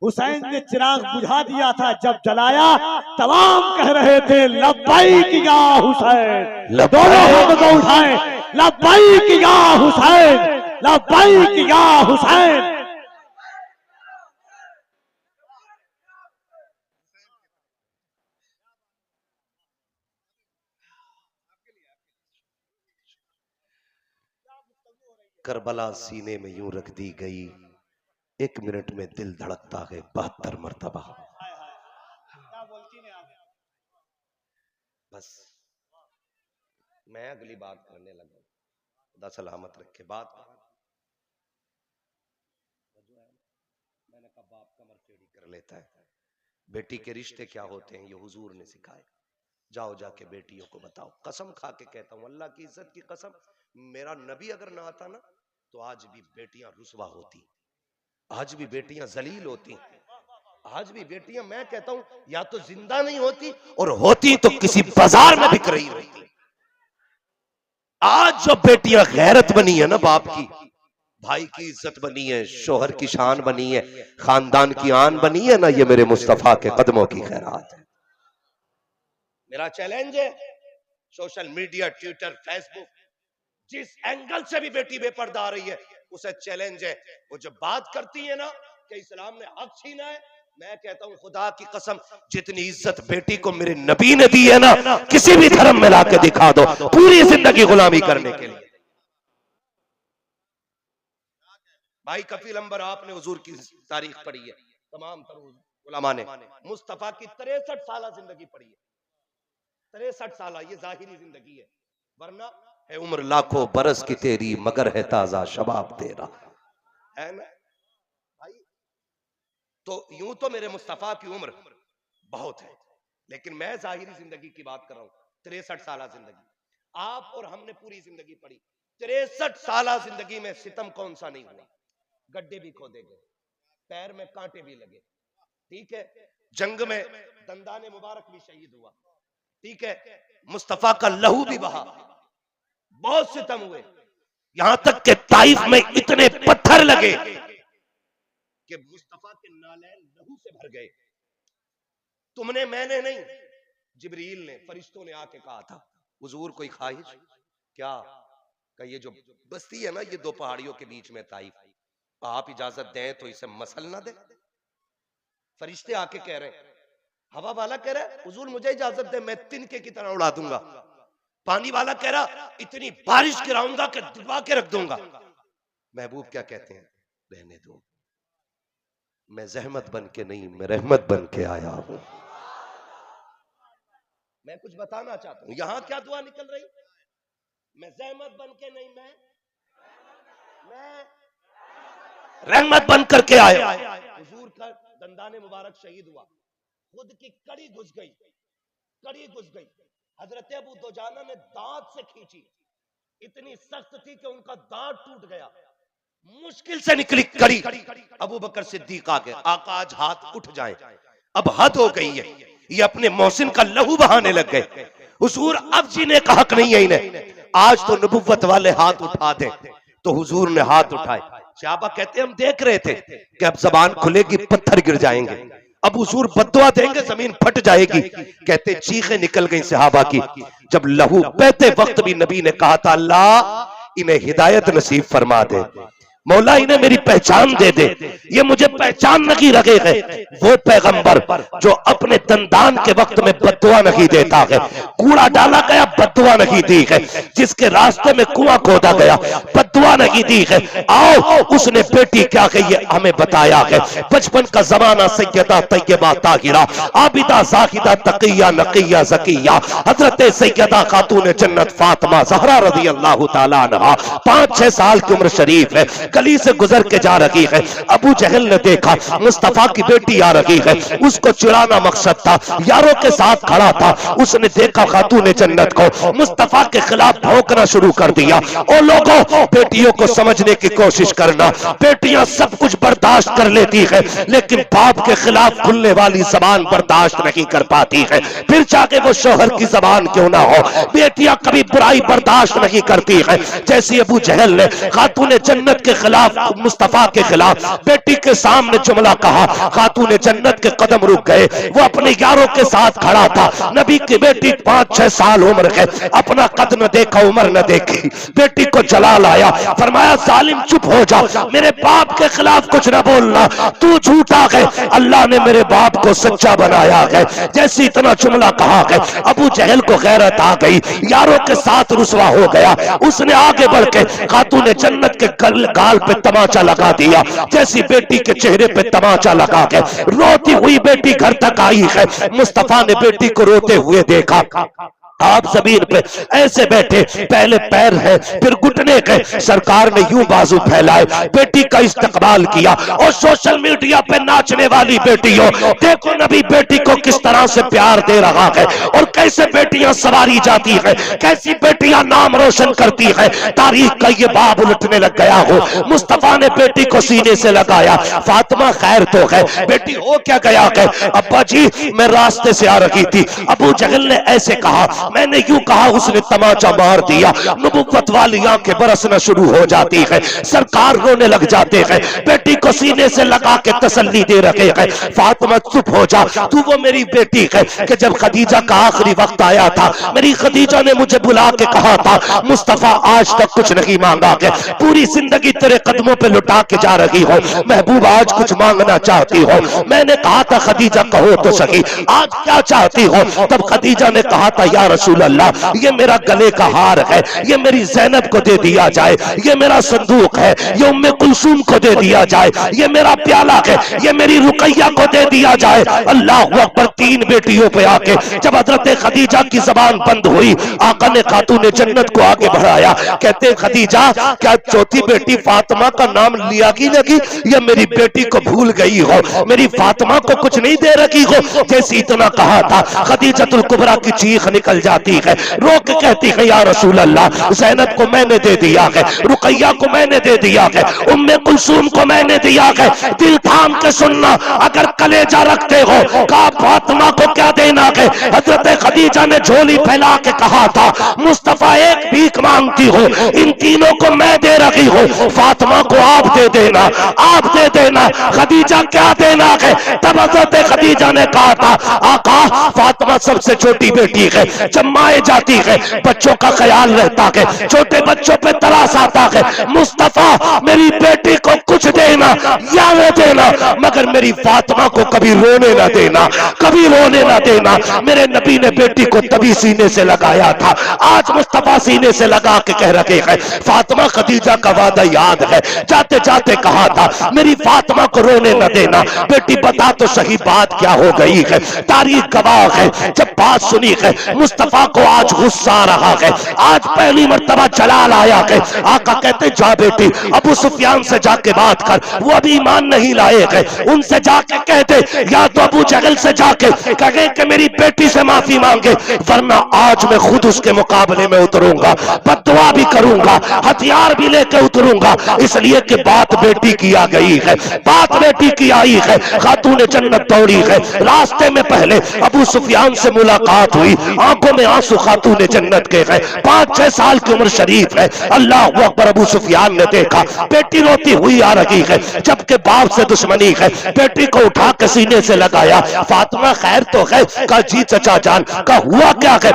हुसैन ने चिराग बुझा दिया था, जब जलाया तमाम कह रहे थे लब्बैक या हुसैन। दोनों हाथ को उठाए, लब्बैक या हुसैन, लब्बैक या हुसैन। करबला सीने में यूं रख दी गई, 1 मिनट में दिल धड़कता है 72 मरतबा। बस मैं अगली बात करने लगा, खुदा सलामत रखे। बात मैंने कहा बाप कमर टेढ़ी कर लेता है। बेटी के रिश्ते क्या होते हैं ये हुजूर ने सिखाए। जाओ जाके बेटियों को बताओ। कसम खा के कहता हूं, अल्लाह की इज्जत की कसम, मेरा नबी अगर ना आता ना तो आज भी बेटियां रुसवा होती, आज भी बेटियां जलील होती, आज भी बेटियां, मैं कहता हूं, या तो जिंदा नहीं होती और होती तो किसी बाजार में बिक रही होती। आज जो बेटियां गैरत बनी है ना, बाप की, भाई की इज्जत बनी है, शोहर की शान बनी है, खानदान की आन बनी है ना, ये मेरे मुस्तफा के कदमों की खैरात है। मेरा चैलेंज है, सोशल मीडिया, ट्विटर, फेसबुक, जिस एंगल से भी बेटी बेपर्दा आ रही है, उसे चैलेंज है। वो जब बात करती है ना कि इस्लाम ने हक छीना है, मैं कहता हूं खुदा की कसम, जितनी इज्जत बेटी को मेरे नबी ने दी है ना, किसी भी धर्म में लाके दिखा दो, पूरी जिंदगी गुलामी करने के लिए। भाई कफील अंबर, आपने हुजूर की तारीख पढ़ी है, तमाम उलमा ने मुस्तफा की 63 साल जिंदगी पढ़ी है। 63 साल, ये जाहिरी जिंदगी है, वरना है उम्र लाखों बरस की तेरी, मगर है ताजा शबाब तेरा, है ना भाई। तो यूं तो मेरे मुस्तफा की उम्र बहुत है, लेकिन मैं जाहिरी जिंदगी की बात कर रहा हूं। 63 साल जिंदगी, आप और हमने पूरी जिंदगी पढ़ी। 63 साल जिंदगी में सितम कौन सा नहीं हुआ? गड्ढे भी खोदे गए, पैर में कांटे भी लगे, ठीक है, जंग में दंदाने मुबारक भी शहीद हुआ, ठीक है, मुस्तफा का लहू भी बहा, बहुत सितम हुए, यहां तक के ताइफ में इतने पत्थर लगे कि मुस्तफा के नालैन लहू से भर गए। तुमने, मैंने नहीं, जिब्रील ने, फरिश्तों ने आके कहा था, हुजूर कोई ख्वाहिश क्या? ये जो बस्ती है ना, ये 2 पहाड़ियों के बीच में ताइफ, आप इजाजत दें तो इसे मसल ना दे। फरिश्ते आके कह रहे हैं, हवा वाला कह रहा है हुजूर मुझे इजाजत दे, मैं तिनके की तरह उड़ा दूंगा। पानी वाला कह रहा इतनी बारिश गिराऊंगा कि डुबा के रख दूंगा। महबूब क्या कहते हैं? रहने दो, मैं जहमत बन के नहीं, मैं रहमत बन के आया हूं। मैं कुछ बताना चाहता हूं, यहां क्या दुआ निकल रही? मैं जहमत बन के नहीं, मैं रहमत बन करके आया। हुजूर का दंदाने मुबारक शहीद हुआ, खुद की कड़ी घुस गई, कड़ी घुस गई। हजरत अबू दुजाना ने दांत से खींची, इतनी सख्त थी कि उनका दांत टूट गया, मुश्किल से निकली कड़ी। अबू बकर सिद्दीक आ गए, आका आज हाथ उठ जाए, अब हद हो गई है, ये अपने मोहसिन का लहू बहाने लग गए। हुजूर अब जीने का हक नहीं है इन्हें, आज तो नबुव्वत वाले हाथ उठा दे। तो हुजूर ने हाथ उठाए। सहाबा कहते हम देख रहे थे कि अब जबान खुलेगी, पत्थर गिर जाएंगे, अब हुजूर बद्दुआ देंगे, जमीन फट जाएगी। कहते चीखें निकल गई सहाबा की। जब लहू बहते वक्त भी नबी ने कहा था, अल्लाह इन्हें हिदायत नसीब फरमा दे, मौला इन्हें मेरी पहचान दे दे, ये मुझे पहचान नहीं रखे है। वो पैगंबर जो अपने दंदान के वक्त में बद्दुआ नहीं देता है, कूड़ा डाला गया बद्दुआ नहीं दी है, जिसके रास्ते में कुआं खोदा गया बद्दुआ नहीं दी है। आओ उसने बेटी क्या कही है हमें बताया है। बचपन का जमाना सैयदा तैयबा ताहिरा आबिदा जाहिदा तकिया नकिया ज़किया हजरत सैयदा खातून जन्नत फातिमा ज़हरा रज़ी अल्लाह तआला अन्हा 5-6 साल की उम्र शरीफ है, गली से गुजर के जा रही है। अबू जहल ने देखा मुस्तफा की बेटी आ रही है, उसको चिढ़ाना मकसद था, यारों के साथ खड़ा था। उसने देखा खातून जन्नत को, मुस्तफा के खिलाफ भौंकना शुरू कर दिया। ओ लोगों, बेटियों को समझने की कोशिश करना। बेटियां सब कुछ बर्दाश्त कर लेती है, लेकिन बाप के खिलाफ खुलने वाली जबान बर्दाश्त नहीं कर पाती है, फिर चाहे वो शोहर की जबान क्यों ना हो। बेटियां कभी बुराई बर्दाश्त नहीं करती है। जैसे अबू जहल ने खातून जन्नत के खिलाफ, मुस्तफा के खिलाफ बेटी के सामने जुमला कहा, खातून जन्नत के कदम रुक गए। वो अपने यारों के साथ खड़ा था। नबी की बेटी 5-6 साल उम्र है, अपना कद न देखा, उम्र न देखी। बेटी को जलाल आया, फरमाया जालिम चुप हो जा, मेरे बाप के खिलाफ कुछ न बोलना, तू झूठा है, अल्लाह ने मेरे बाप को सच्चा बनाया है। जैसे इतना जुमला कहा है, अबू जहल को गैरत आ गई, यारों के साथ रुसवा हो गया। उसने आगे बढ़ के खातून जन्नत के गाल पे तमाचा लगा दिया। जैसी बेटी के चेहरे पे तमाचा लगा के रोती हुई बेटी घर तक आई है। मुस्तफा ने बेटी को रोते हुए देखा। आप जमीन पे ऐसे बैठे, पहले पैर है फिर घुटने के, सरकार ने यूं बाजू फैलाए, बेटी का इस्तकबाल किया। और सोशल मीडिया पे नाचने वाली बेटियों, देखो नबी बेटी को किस तरह से प्यार दे रहा है, और कैसे बेटियां सवारी जाती है, कैसी बेटियां नाम रोशन करती है। तारीख का ये बाब उलटने लग गया हो। मुस्तफा ने बेटी को सीने से लगाया, फातिमा खैर तो है, बेटी हो क्या गया है? अब्बा जी मैं रास्ते से आ रही थी, अबू जहल ने ऐसे कहा, मैंने यूं कहा, उसने तमाचा मार दिया। नबुव्वत वाली आंखें बरसना शुरू हो जाती है, सरकार रोने लग जाते हैं, बेटी को सीने से लगा के तसल्ली दे रहे हैं। फातिमा चुप हो जा, तू वो मेरी बेटी है कि जब खदीजा का आखिरी वक्त आया था, मेरी खदीजा ने मुझे बुला के कहा था, मुस्तफा आज तक कुछ नहीं मांगा है, पूरी जिंदगी तेरे कदमों पे लुटा के जा रही हो, महबूब आज कुछ मांगना चाहती हो। मैंने कहा था खदीजा कहो तो सही, आज क्या चाहती हो? तब खदीजा ने कहा था, या रसूल अल्लाह, ये मेरा गले का हार है, ये मेरी ज़ैनब को दे दिया जाए, ये मेरा संदूक है, ये उम्मे कुलसूम को दे दिया जाए, ये मेरा प्याला है, ये मेरी रुकैया को दे दिया जाए। अल्लाह अकबर। 3 बेटियों पे आके जब हजरत खदीजा की जबान बंद हुई, आका ने खातून जन्नत को आगे बढ़ाया, कहते खदीजा क्या चौथी बेटी फातिमा का नाम लिया की लगी, या मेरी बेटी को भूल गई हो, मेरी फातिमा को कुछ नहीं दे रखी हो? जैसे इतना कहा था, खदीजतुल कुबरा की चीख निकल जाती है, रो के कहती है, या रसूल अल्लाह, ज़ैनब को मैंने दे दिया है, रुकैया को मैंने दे दिया है, उम्मे कुलसूम को मैंने दिया है। दिल थाम के सुनना, अगर कलेजा रखते हो, कहा फातिमा को क्या देना है? हजरत खदीजा ने झोली फैला के कहा था, मुस्तफा एक भीख मांगती हो, इन तीनों को मैं दे रही हूँ, फातिमा को आप दे देना, आप दे देना। खदीजा क्या देना है? तब हजरत खदीजा ने कहा था, आका फातिमा सबसे छोटी बेटी है, जब माए जाती है बच्चों का ख्याल रहता है, छोटे बच्चों पे तरास आता है, मुस्तफा मेरी बेटी को कुछ देना या न देना, मगर मेरी फातिमा को कभी रोने ना देना, कभी रोने ना देना। मेरे नबी ने बेटी को तभी सीने से लगाया था, आज मुस्तफा सीने से लगा के कह रहे हैं। फातिमा खदीजा का वादा याद है, जाते जाते कहा था, मेरी फातिमा को रोने न देना। बेटी बता तो सही बात क्या हो गई है? तारीख गवाह है, जब बात सुनी है, मुस्तफा को आज गुस्सा आ रहा है, आज पहली मर्तबा जलाल आया है। आका कहते जा बेटी, अबू सुफियान से जाके बात कर, वो अभी ईमान नहीं लाए हैं, उनसे जाके कहते, या तो अबू जहल से जाके कहे कि मेरी बेटी से माफी मांगे, वरना आज मैं खुद उसके मुकाबले में उतरूंगा, बद्दुआ भी करूंगा, हथियार भी लेके उतरूंगा। इसलिए कि बात बेटी की आ गई है, बात बेटी की आई है। खातून जन्नत दौड़ी है, रास्ते में पहले अबू सुफियान से मुलाकात हुई, आंखों में आंसू खातून जन्नत के हैं, 5-6 साल की उम्र शरीफ है। अल्लाह अकबर। अबू सुफियान ने देखा बेटी रोती हुई आ रही है, जबकि बाप से दुश्मनी है, बेटी को उठा के सीने से लगाया, फातिमा खैर तो है? का जी चचा जान, का हुआ क्या है?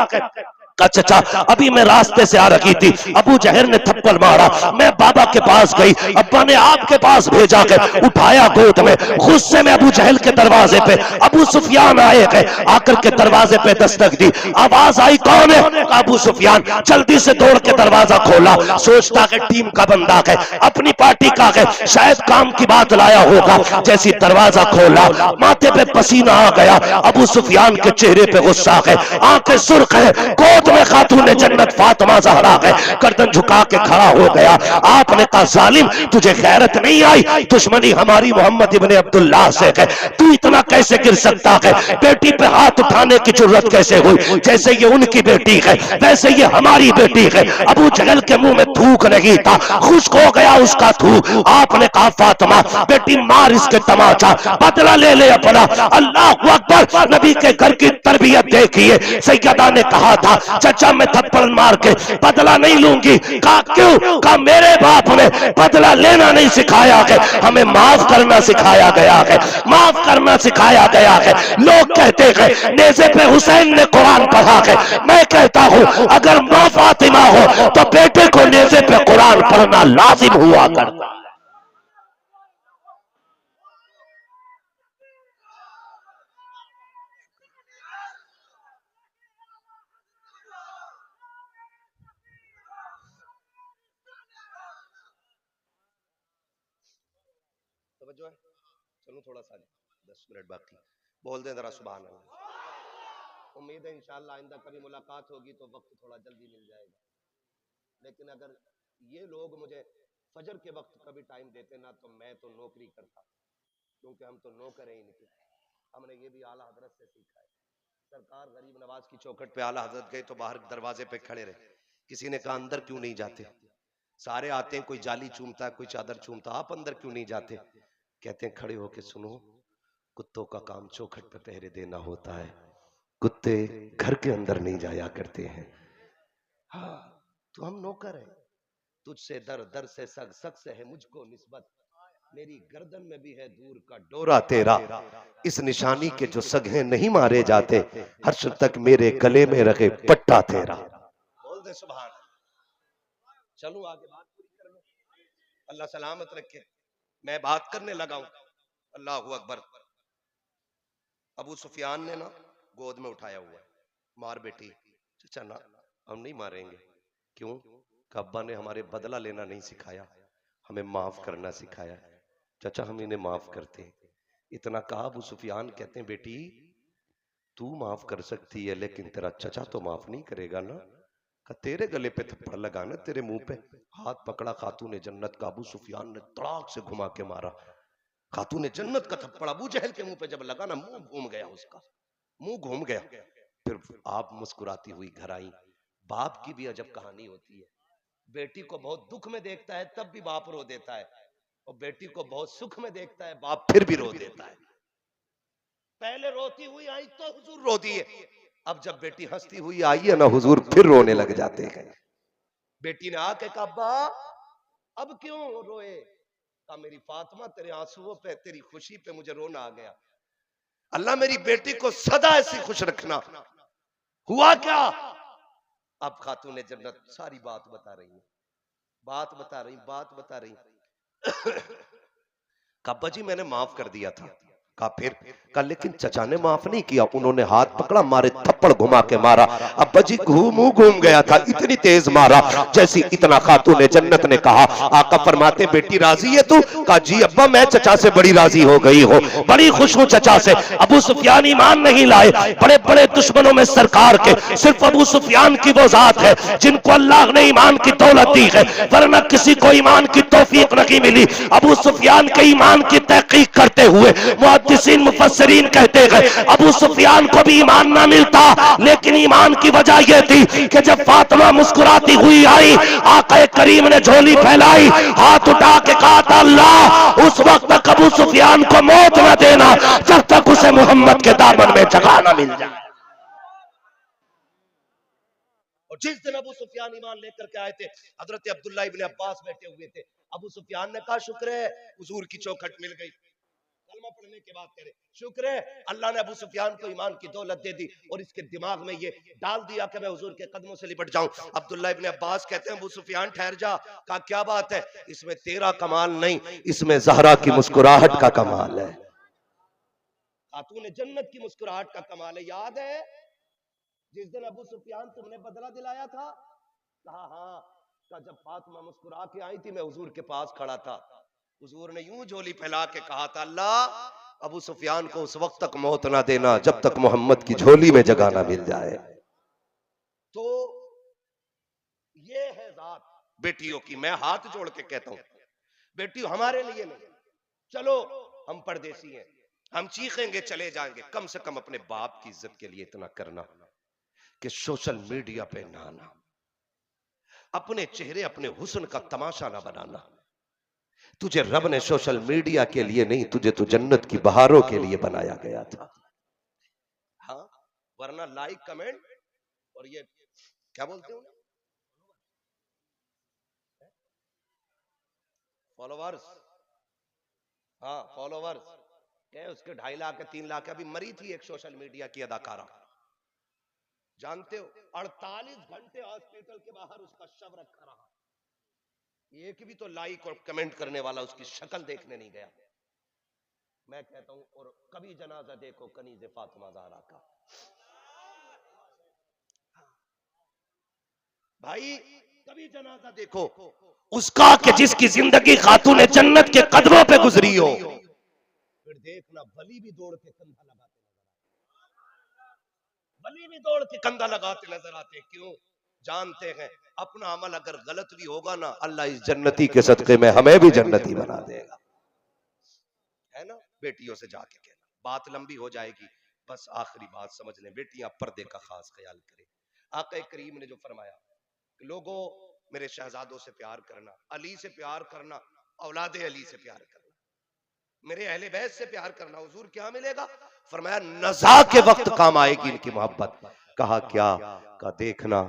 चचा अभी मैं रास्ते से आ रही थी, अबू जहल ने थप्पड़ मारा, मैं बाबा के पास गई, अब्बा ने आपके पास भेजा के उठाया गोद में। गुस्से में अबू जहल के दरवाजे पे अबू सुफियान आए गए, आकर के दरवाजे पे दस्तक दी, आवाज आई कौन है? अबू सुफियान जल्दी से दौड़ के दरवाजा खोला, सोचता है टीम का बंदा है, अपनी पार्टी का है, शायद काम की बात लाया होगा। जैसी दरवाजा खोला, माथे पे पसीना आ गया, अबू सुफियान के चेहरे पे गुस्सा है, आंखें सुर्ख है, गोद गोद में खातून जन्नत फातिमा ज़हरा है, गर्दन झुका के खड़ा हो गया। आपने कहा जालिम तुझे गैरत नहीं आई, दुश्मनी हमारी मोहम्मद इब्ने अब्दुल्लाह से है, तू इतना कैसे गिर सकता है? बेटी पे हाथ उठाने की जरूरत कैसे हुई? जैसे ये उनकी बेटी है वैसे ये हमारी बेटी है। अबू जहल के मुंह में थूक नहीं था, खुश्क हो गया उसका थूक। आपने कहा फातिमा बेटी मार इसके तमाचा, बदला ले ले अपना। अल्लाह अकबर, नबी के घर की तरबियत देखिए। सैयदा ने कहा था चचा मैं थप्पड़ मार के बदला नहीं लूंगी। कहा क्यों? कहा मेरे बाप ने बदला लेना नहीं सिखाया है, हमें माफ करना सिखाया गया है, माफ करना सिखाया गया है। लोग कहते हैं नेज़े पे हुसैन ने कुरान पढ़ा है, मैं कहता हूं अगर मां फातिमा हो तो बेटे को नेज़े पे कुरान पढ़ना लाजिम हुआ करता। तवज्जो है? चलो थोड़ा सा 10 मिनट बाकी बोल दें जरा सुभान अल्लाह। उम्मीद है इंशाअल्लाह आइंदा कभी मुलाकात होगी तो वक्त थोड़ा जल्दी मिल जाएगा। लेकिन अगर ये लोग मुझे फजर के वक्त कभी टाइम देते ना तो मैं तो नौकरी करता, क्योंकि हम तो नौकर हैं इनके। हमने ये भी आला हजरत से सीखा है। सरकार गरीब नवाज की चौखट पे आला हजरत गए तो बाहर दरवाजे पे खड़े रहे, किसी ने कहा अंदर क्यों नहीं जाते? सारे आते हैं, कोई जाली चूमता है कोई चादर चूमता, आप अंदर क्यों नहीं जाते? कहते हैं खड़े होके सुनो, कुत्तों का काम चौखट पे पहरे देना होता है, कुत्ते घर के अंदर नहीं जाया करते हैं। हाँ तो हम नौकर हैं, तुझसे दर दर से सग सग से है मुझको निस्बत, मेरी गर्दन में भी है दूर का डोरा तेरा, इस निशानी के जो सगे नहीं मारे जाते, हर्ष तक मेरे गले में रखे पट्टा तेरा। बोल दे सुभान। चलूं आगे बात पूरी कर लो, अल्लाह सलामत रखे। मैं बात करने लगा हूं, अल्लाह अकबर। अबू सुफियान ने ना गोद में उठाया हुआ है, मार बेटी। चाचा ना हम नहीं मारेंगे। क्यों? अब्बा ने हमारे बदला लेना नहीं सिखाया, हमें माफ करना सिखाया। चाचा हम इन्हें माफ करते हैं। इतना कहा अबू सुफियान कहते हैं बेटी तू माफ कर सकती है लेकिन तेरा चचा तो माफ नहीं करेगा ना। कहा तेरे गले पे थप्पड़ लगा ना, तेरे मुंह पे। हाथ पकड़ा खातून जन्नत का, अबू सुफियान ने तड़ाक से घुमा के मारा। खातून जन्नत का थप्पड़ अबू जहल के मुंह पे जब लगा ना, मुंह घूम गया उसका, मुंह घूम गया। फिर आप मुस्कुराती हुई घर आई। बाप की भी अजब कहानी होती है, बेटी को बहुत दुख में देखता है तब भी बाप रो देता है, और बेटी को बहुत सुख में देखता है बाप फिर भी रो देता है। पहले रोती हुई आई तो हुजूर रो दिए, अब जब बेटी हंसती हुई आई है ना हुजूर फिर रोने लग जाते हैं। बेटी ने आके कहा अब्बा अब क्यों रोए? कहा मेरी फातिमा तेरे आंसुओं पे, तेरी खुशी पे मुझे रोना आ गया। अल्लाह मेरी बेटी को सदा ऐसी खुश रखना। हुआ क्या? अब खातून जन्नत सारी बात बता रही है, बात बता रही। अब्बा जी मैंने माफ कर दिया था। कहा फिर? कहा लेकिन चचा ने माफ नहीं किया, उन्होंने हाथ पकड़ा, मारे थप्पड़ घुमा के मारा। अब्बा जी मुंह घूम गया था, इतनी तेज मारा जैसी इतना खातून जन्नत ने कहा। आका फरमाते बेटी राजी है तू? कहा जी अब्बा मैं चचा से बड़ी राजी हो गई हूँ, बड़ी खुश हूँ चचा से। अबू सुफियान ईमान नहीं लाए, बड़े बड़े दुश्मनों में सरकार के सिर्फ अबू सुफियान की वो जात है जिनको अल्लाह ने ईमान की दौलत दी है, वरना किसी को ईमान की तौफीक नहीं मिली। अबू सुफियान के ईमान की तहकीक करते हुए मुहद्दिसीन मुफस्सिरीन कहते हैं अबू सुफियान को भी ईमान ना मिलता, लेकिन ईमान की वजह यह थी कि जब फातिमा मुस्कुराती हुई आई, आका करीम ने झोली फैलाई, हाथ उठा के कहा था अल्लाह उस वक्त तक अबू सुफियान को मौत न देना जब तक उसे मोहम्मद के दामन में जगह न मिल जाए। और जिस दिन अबू सुफियान ईमान लेकर के आए थे, हजरत अब्दुल्ला इब्ने अब्बास बैठे हुए थे। अबू सुफियान ने कहा शुक्र है हुजूर की चौखट मिल गई। कलमा पढ़ने के बाद कह रहे शुक्र है अल्लाह ने अबू सुफियान को ईमान की दौलत दे दी और इसके दिमाग में ये डाल दिया कि मैं हुजूर के कदमों से लिपट जाऊं। अब्दुल्ला इब्ने अब्बास कहते हैं अबू सुफियान ठहर जा। कहा क्या बात है? इसमें तेरा कमाल नहीं, इसमें ज़हरा की मुस्कुराहट का कमाल है, खातून जन्नत की मुस्कुराहट का कमाल है। याद है जिस दिन अबू सुफियान तुमने बदला दिलाया था? कहा हाँ। कहा जब फातिमा मुस्कुरा के आई थी मैं हुजूर के पास खड़ा था, हुजूर ने यूं झोली फैला के कहा था अल्लाह अबू सुफियान को उस वक्त तक मौत ना देना जब तक मोहम्मद की झोली में जगह ना मिल जाए। तो बेटियों की मैं हाथ जोड़ के कहता हूं, बेटियों हमारे लिए नहीं, चलो हम परदेसी हैं, हम चीखेंगे चले जाएंगे, कम से कम अपने बाप की इज्जत के लिए इतना करना कि सोशल मीडिया पे ना आना, अपने चेहरे अपने हुस्न का तमाशा ना बनाना। तुझे रब ने सोशल मीडिया के लिए नहीं, तुझे तो जन्नत की बहारों के लिए बनाया गया था। हाँ, वरना लाइक कमेंट और ये क्या बोलते हो फॉलोवर्स, हाँ फॉलोवर्स, क्या उसके 2.5 लाख 3 लाख। अभी मरी थी एक सोशल मीडिया की अदाकारा, जानते हो 48 घंटे हॉस्पिटल के बाहर उसका शव रखा रहा, एक भी तो लाइक और कमेंट करने वाला उसकी शक्ल देखने नहीं गया। मैं कहता हूं और कभी जनाजा देखो कनीज़े फातिमा ज़हरा का, भाई कभी जनाजा देखो उसका कि जिसकी जिंदगी खातून जन्नत के कदमों पे गुजरी हो, फिर देखना वली भी दौड़ के कंधा लगाते वली भी दौड़ के कंधा लगाते नजर आते। क्यों? जानते हैं अपना अमल अगर गलत भी होगा ना, अल्लाह इस जन्नती के सदके में हमें भी जन्नती बना देगा, है ना। बेटियों से जाके कहना, बात लंबी हो जाएगी, बस आखिरी बात समझ लें, बेटियां पर्दे का खास ख्याल करें। आका करीम ने जो फरमाया कि लोगों मेरे शहजादों से प्यार करना, अली से प्यार करना, औलादे अली से प्यार करना, मेरे अहले बैत से प्यार करना। हुजूर क्या मिलेगा? फरमाया नज़ा के वक्त काम आएगी इनकी मोहब्बत। कहा क्या? का देखना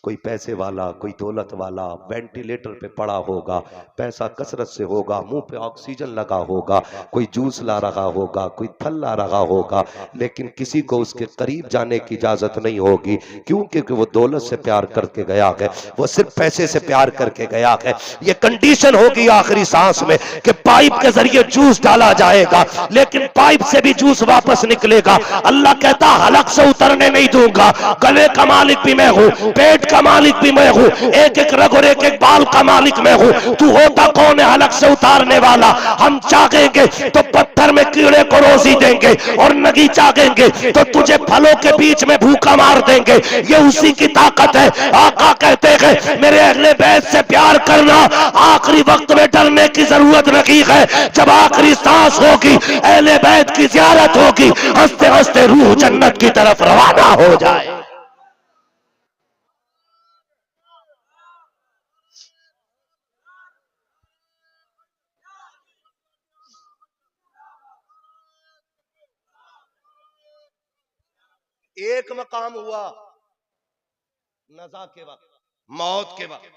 कोई पैसे वाला, कोई दौलत वाला वेंटिलेटर पे पड़ा होगा, पैसा कसरत से होगा, मुंह पे ऑक्सीजन लगा होगा, कोई जूस ला रहा होगा, कोई फल ला रहा होगा, लेकिन किसी को उसके करीब जाने की इजाजत नहीं होगी। क्यों? क्योंकि वो दौलत से प्यार करके गया है, वो सिर्फ पैसे से प्यार करके गया है। ये कंडीशन होगी आखिरी सांस में कि पाइप के जरिए जूस डाला जाएगा, लेकिन पाइप से भी जूस वापस निकलेगा। अल्लाह कहता हलक से उतरने नहीं दूंगा, गले का मालिक भी मैं हूं, पेट का मालिक भी मैं हूं, एक एक रग और एक एक बाल का मालिक मैं हूं। तू होता कौन है हलक से उतारने वाला? हम चाहेंगे तो पत्थर में कीड़े को रोजी देंगे, और नहीं चाहेंगे तो तुझे फलों के बीच में भूखा मार देंगे। ये उसी की ताकत है। आका कहते हैं मेरे अहले बैत से प्यार करना, आखिरी वक्त में डरने की जरूरत नहीं है। जब आखिरी सांस होगी, अहले बैत की ज़ियारत होगी, हंसते हंसते रूह जन्नत की तरफ रवाना हो जाए। एक मकाम हुआ नज़ा के वक्त, मौत के वक्त,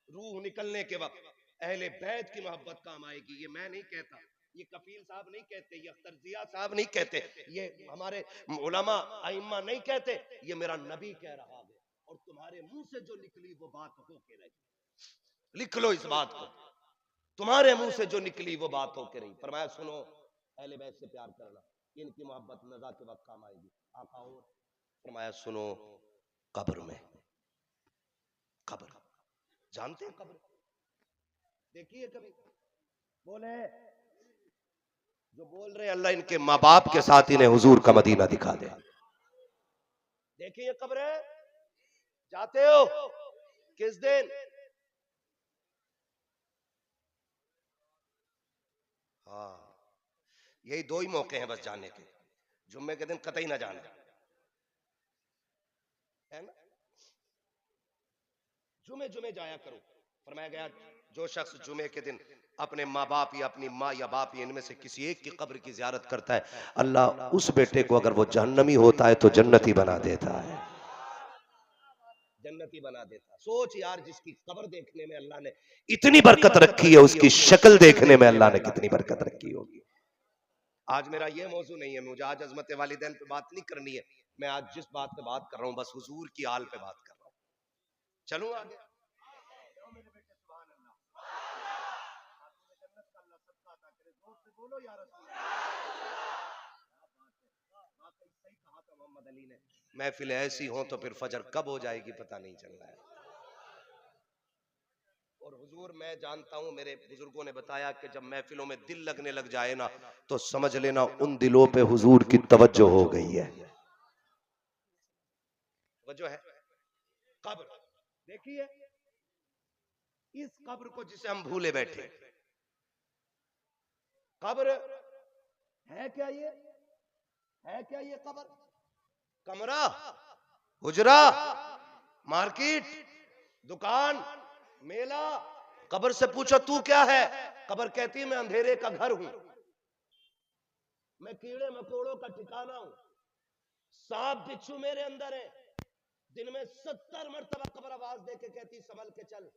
रूह निकलने के वक्त अहले बैत की मोहब्बत काम आएगी। ये मैं नहीं कहता, ये कफील साहब नहीं कहते, ये अख्तर जिया साहब नहीं कहते, ये हमारे उलमा अइम्मा नहीं कहते, ये मेरा नबी कह रहा है। और तुम्हारे मुंह से जो निकली वो बात होके रही। लिख लो इस बात को, तुम्हारे मुंह से जो निकली वो बात होके रही। फरमाया सुनो अहले बैत से प्यार करना, इनकी मोहब्बत नज़ा के वक्त काम आएगी। आका और फरमाया सुनो कब्र में, कब्र जानते हैं कब्र देखिए कभी बोले जो बोल रहे अल्लाह इनके माँ बाप के साथ इन्हें हुजूर का मदीना दिखा दे। देखिए कब्र है, जाते हो किस दिन? हाँ यही 2 ही मौके हैं बस जाने के, जुम्मे के दिन कतई ना जाना, है ना। जुमे जुमे जाया करो। फरमाया गया जो शख्स जुमे के दिन अपने माँ बाप या अपनी माँ या बाप या इनमें से किसी एक की कब्र की ज़ियारत करता है, अल्लाह उस बेटे को अगर वो जहन्नमी होता है तो जन्नती बना देता है, जन्नती बना देता है। सोच यार, जिसकी कब्र देखने में अल्लाह ने इतनी बरकत रखी है, उसकी शक्ल देखने में अल्लाह ने कितनी बरकत रखी होगी। आज मेरा ये मौजू नहीं है, मुझे आज अजमत वालिदैन पे बात नहीं करनी है। मैं आज जिस बात पे बात कर रहा हूँ बस हुजूर की आल पे बात कर रहा हूँ। चलूं आगे? महफिल ऐसी हो तो फिर फजर कब हो जाएगी पता नहीं चल रहा है। और हुजूर मैं जानता हूं, मेरे बुजुर्गों ने बताया कि जब महफिलों में दिल लगने लग जाए ना तो समझ लेना उन दिलों पे हुजूर की तवज्जो हो गई है। तवज्जो है। कब्र देखिए इस कब्र को जिसे हम भूले बैठे। कब्र है क्या ये? है क्या ये कब्र? कमरा, हुजरा, मार्केट, दुकान, मेला। कब्र से पूछो तू क्या है? कब्र कहती है मैं अंधेरे का घर हूं, मैं कीड़े मकोड़ों का ठिकाना हूं, सांप बिच्छू मेरे अंदर है। दिन में 70 मरतबा कब्र आवाज दे के कहती संभल के चल,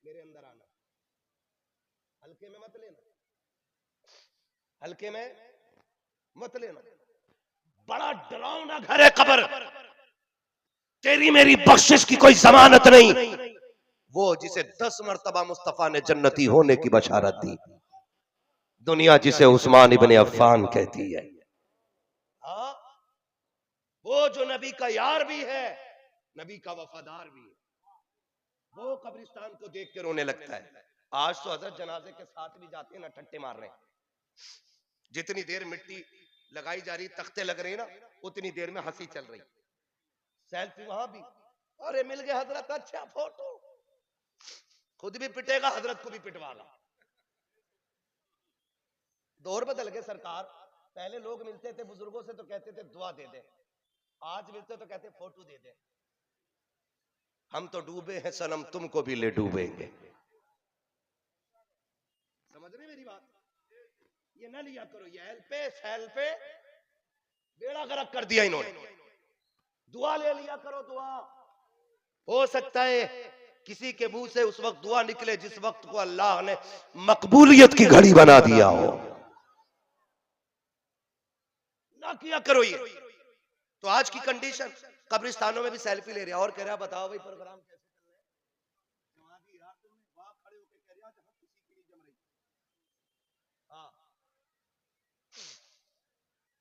मेरे अंदर आना, हल्के में मत लेना, हल्के में मत लेना। बड़ा डरावना घर है कब्र, तेरी मेरी बख्शिश की कोई जमानत नहीं। वो जिसे 10 मरतबा मुस्तफा ने जन्नती होने की बशारत दी, दुनिया जिसे उस्मान इब्ने अफ़्फ़ान कहती है। हाँ, वो जो नबी का यार भी है, नबी का वफादार भी है, वो कब्रिस्तान को देख के रोने लगता है। आज तो हजरत जनाजे के साथ भी जाते हैं ना, ठट्टे मार रहे हैं। जितनी देर मिट्टी लगाई जा रही, तख्ते लग रहे हैं ना, उतनी देर में हंसी चल रही। सेल्फी वहां भी, अरे मिल गए हजरत, अच्छा फोटो, खुद भी पिटेगा, हजरत को भी पिटवाला। दौर बदल गए सरकार। पहले लोग मिलते थे बुजुर्गों से तो कहते थे दुआ दे दे, आज मिलते तो कहते फोटो दे दे। हम तो डूबे हैं सनम, तुमको भी ले डूबेंगे। समझ रहे मेरी बात? ये ना लिया करो, ये हेल पे सैल पे बेड़ा गर्क कर दिया इन्होंने। दुआ ले लिया करो, दुआ। हो सकता है किसी के मुंह से उस वक्त दुआ निकले जिस वक्त को अल्लाह ने मकबूलियत की घड़ी बना दिया हो। ना किया करो ये। तो आज की कंडीशन, कब्रिस्तानों में भी सेल्फी ले रहा, और कह रहा बताओ भाई प्रोग्राम कैसे चल रहा है। जमाती रात में वहां खड़े होकर कह रहा जहां किसी की नहीं जम रही। हाँ,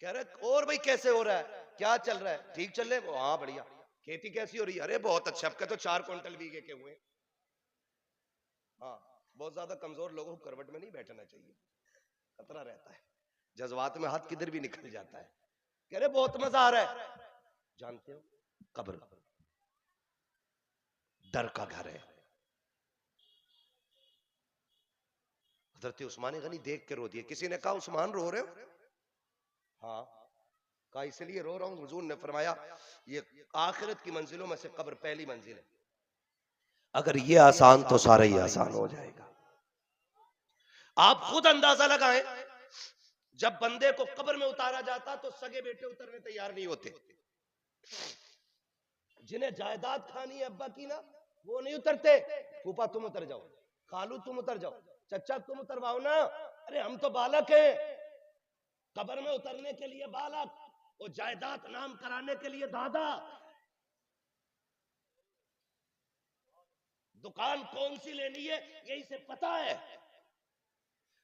कह रहे और भाई कैसे हो रहा है, क्या चल रहा है, ठीक चल रहे हैं? हाँ बढ़िया। खेती कैसी हो रही है? अरे बहुत अच्छा, अब के तो 4 क्विंटल बीघे के हुए। हाँ, बहुत ज्यादा कमजोर लोगों को करवट में नहीं बैठना चाहिए, खतरा रहता है, जज्बात में हाथ किधर भी निकल जाता है। कह रहे बहुत मजा आ रहा है। जानते हो, कब्र डर का घर है। हजरत उस्मान गनी देख के रो दिए। किसी ने कहा उस्मान रो रहे हो? हाँ, कहा इसलिए रो रहा हूं, हुजूर ने फरमाया ये आखिरत की मंजिलों में से कब्र पहली मंजिल है। अगर ये आसान तो सारा ही आसान हो जाएगा। आप खुद अंदाजा लगाएं, जब बंदे को कब्र में उतारा जाता तो सगे बेटे उतरने तैयार नहीं होते। जिन्हें जायदाद खानी है अब्बा की ना, वो नहीं उतरते। फूफा तुम उतर जाओ, खालू तुम उतर जाओ, चचा तुम उतरवाओ ना। अरे हम तो बालक हैं, कब्र में उतरने के लिए बालक, और जायदाद नाम कराने के लिए दादा। दुकान कौन सी लेनी है ये इसे पता है,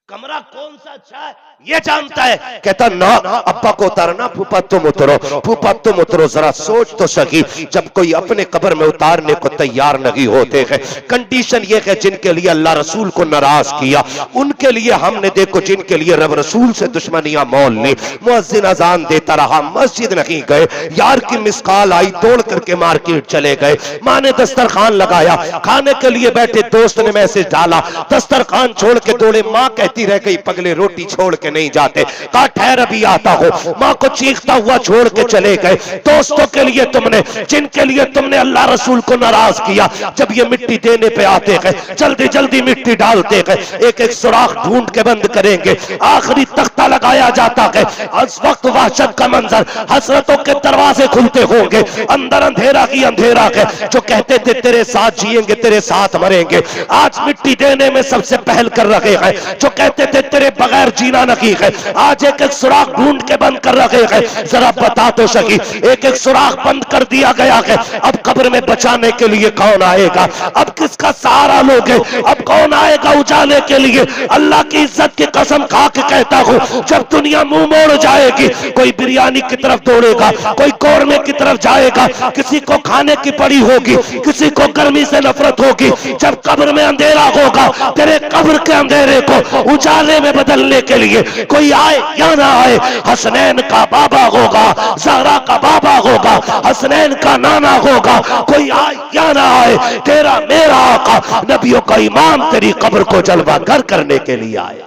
कमरा कौन सा अच्छा है ये जानता है। कहता ना अब्बा को उतारना, फूफा तुम उतरो, फूफा तुम उतरो। जरा सोच तो सकी, जब कोई अपने कब्र में उतारने को तैयार नहीं होते हैं, कंडीशन ये है जिनके लिए अल्लाह रसूल को नाराज किया, उनके लिए हमने देखो, जिनके लिए रब रसूल से दुश्मनियां मोल ली। मुअज्जिन अजान देता रहा, मस्जिद नहीं गए, यार की मिस कॉल आई, तोड़ करके मार्केट चले गए। माँ ने दस्तरखान लगाया, खाने के लिए बैठे, दोस्त ने मैसेज डाला, दस्तरखान छोड़ के दौड़े। माँ कहती रह गई पगले रोटी छोड़ के नहीं जाते। कहा ठहर अभी आता हो। माँ को चीखता हुआ छोड़ के चले गए। दोस्तों के लिए तुमने, जिनके लिए तुमने अल्लाह रसूल को नाराज किया, जब ये मिट्टी देने पे आते हैं, जल्दी जल्दी मिट्टी डालते हैं, एक एक सुराख ढूंढ के बंद करेंगे। आखिरी तख्ता लगाया जाता है। उस वक्त वहशत का मंजर, हसरतों के दरवाजे खुलते होंगे, अंदर अंधेरा की अंधेरा है। जो कहते थे तेरे साथ जिएंगे तेरे साथ मरेंगे, आज मिट्टी देने में सबसे पहल कर रहे हैं। जो कहते थे तेरे बगैर जीना नहीं है, आज एक एक सुराख ढूंढ के बंद कर रखे हैं। जरा बता तो सकी, एक एक सुराख बंद कर दिया गया है। अब कब्र में बचाने के लिए कौन आएगा? अब किसका सहारा लोगे? अब कौन आएगा उजाले के लिए? अल्लाह की इज्जत की कसम खा के कहता हूं, जब दुनिया मुंह मोड़ जाएगी, कोई बिरयानी की तरफ दौड़ेगा, कोई कौरमे की तरफ जाएगा, किसी को खाने की पड़ी होगी, किसी को गर्मी से नफरत होगी। जब कब्र में अंधेरा होगा, तेरे कब्र के अंधेरे को उजाले में बदलने के लिए कोई आए या ना आए, हसनैन का बाबा होगा, ज़हरा का बाबा होगा, हसनैन का नाना होगा, कोई आए या ना आए, तेरा मेरा आका नबियों का इमाम तेरी कब्र को जलवा घर करने के लिए आए।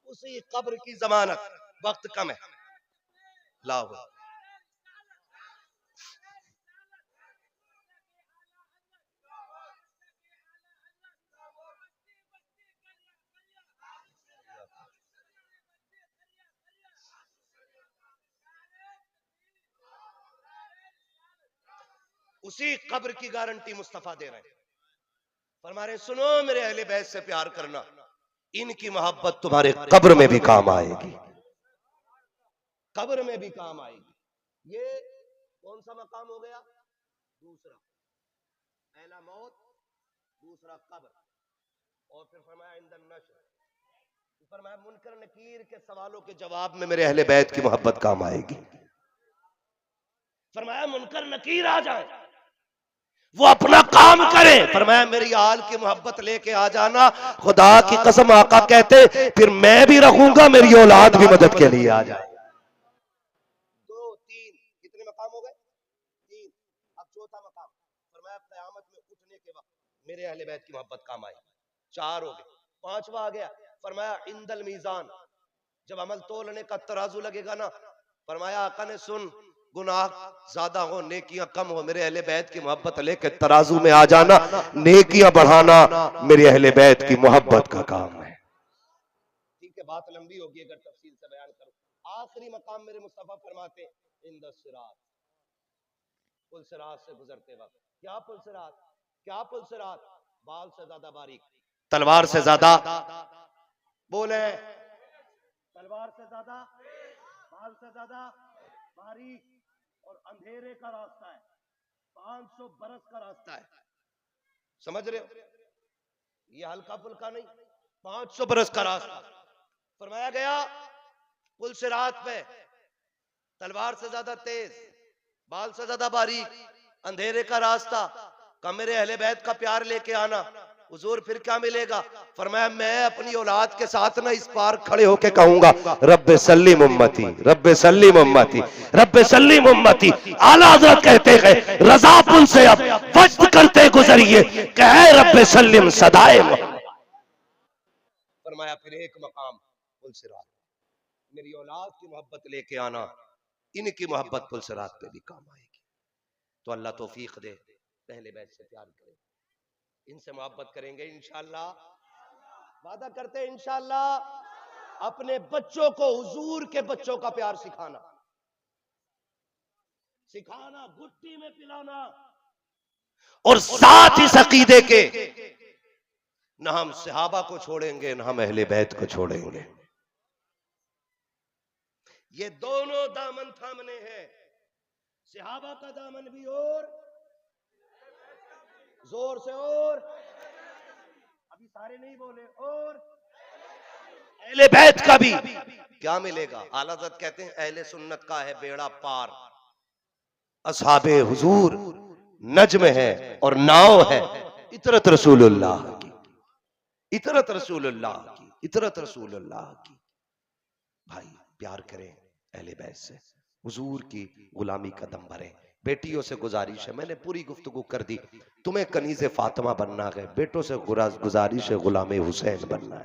उसी कब्र की जमानत, वक्त कम है, लाओ। उसी कब्र की गारंटी मुस्तफा दे रहे हैं, फरमा रहे सुनो मेरे अहले बैत से प्यार करना, इनकी मोहब्बत तुम्हारे कब्र में भी काम आएगी, कब्र में भी काम आएगी। ये कौन सा मकाम हो गया? दूसरा, पहला मौत, दूसरा कब्र, और फिर फरमाया इंदन नश्र, फरमाया मुनकर नकीर के सवालों के जवाब में मेरे अहले बैत की मोहब्बत काम आएगी। फरमाया मुनकर नकीर आ जाए, वो अपना काम करे, फरमाया मेरी आल की मोहब्बत लेके आ जाना। खुदा की कसम आका कहते फिर मैं भी रहूंगा, मेरी औलाद भी मदद के लिए आ जाए। दो तीन कितने मकाम हो गए? तीन। अब चौथा मकाम, फरमाया क़यामत में उठने के वक्त मेरे अहले बैत की मोहब्बत काम आए। चार हो गए, पांचवा आ गया, फरमाया इंदल मीजान, जब अमल तोलने का तराजू लगेगा ना, फरमाया आका ने सुन, गुनाह ज्यादा हो नेकियां कम हो, मेरे अहले बैत की मोहब्बत लेके तराजू में आ जाना, नेकियां बढ़ाना मेरे अहले बैत की मोहब्बत का काम है। ठीक है, बात लंबी होगी अगर तफसील से बयान करूं। आखिरी मकाम मेरे मुस्तफा फरमाते इंद सिरात, पुल सिरात से गुजरते वक्त, क्या पुल सिरात, क्या पुल सिरात, बाल से ज्यादा बारीक, तलवार से ज्यादा, बोले तलवार से ज्यादा, बाल से ज्यादा बारीक, और अंधेरे का रास्ता है, 500 बरस का रास्ता है, समझ रहे हो? ये हल्का फुल्का नहीं, 500 बरस का रास्ता। फरमाया गया पुल सिरात पे तलवार से ज्यादा तेज, बाल से ज्यादा बारीक, अंधेरे का रास्ता, का मेरे अहले बैत का प्यार लेके आना। हुजूर फिर क्या मिलेगा? फरमाया मैं अपनी औलाद के साथ ना इस पार खड़े होके कहूंगा रब्बे सल्लिम उम्मती, रब्बे सल्लिम उम्मती, रब्बे सल्लिम उम्मती। आला हज़रत कहते हैं रज़ा पुल से अब वक्त करते गुजरिए, कहे रब्बे सल्लिम सदाए। फरमाया फिर एक मकाम पुल सिरात, मेरी औलाद की मोहब्बत लेके आना, इनकी मोहब्बत पुल सिरात पे भी काम आएगी। तो अल्लाह तौफीक दे, पहले बैत से प्यार करें, इनसे मोहब्बत करेंगे इंशाअल्लाह, वादा करते हैं इंशाअल्लाह। अपने बच्चों को हुजूर के बच्चों का प्यार सिखाना, सिखाना, गुट्टी में पिलाना, और साथ इस अकीदे के न हम सहाबा को छोड़ेंगे न हम अहले बैत को छोड़ेंगे। ये दोनों दामन थामने हैं, सहाबा का दामन भी और जोर से, और अभी सारे नहीं बोले, और अहले बैत का भी। क्या मिलेगा? आला हज़रत कहते हैं अहले सुन्नत का है बेड़ा पार, असहाबे हुजूर नज्म है और नाव है, इतरत रसूलुल्लाह की, इतरत रसूलुल्लाह की, इतरत रसूलुल्लाह की। भाई प्यार करें अहले बैत से, हुजूर की गुलामी का दम भरें। बेटियों से गुजारिश है, मैंने पूरी गुफ्तगू कर दी, तुम्हें कनीज़े फातिमा बनना है, बेटों से गुजारिश है गुलामे हुसैन बनना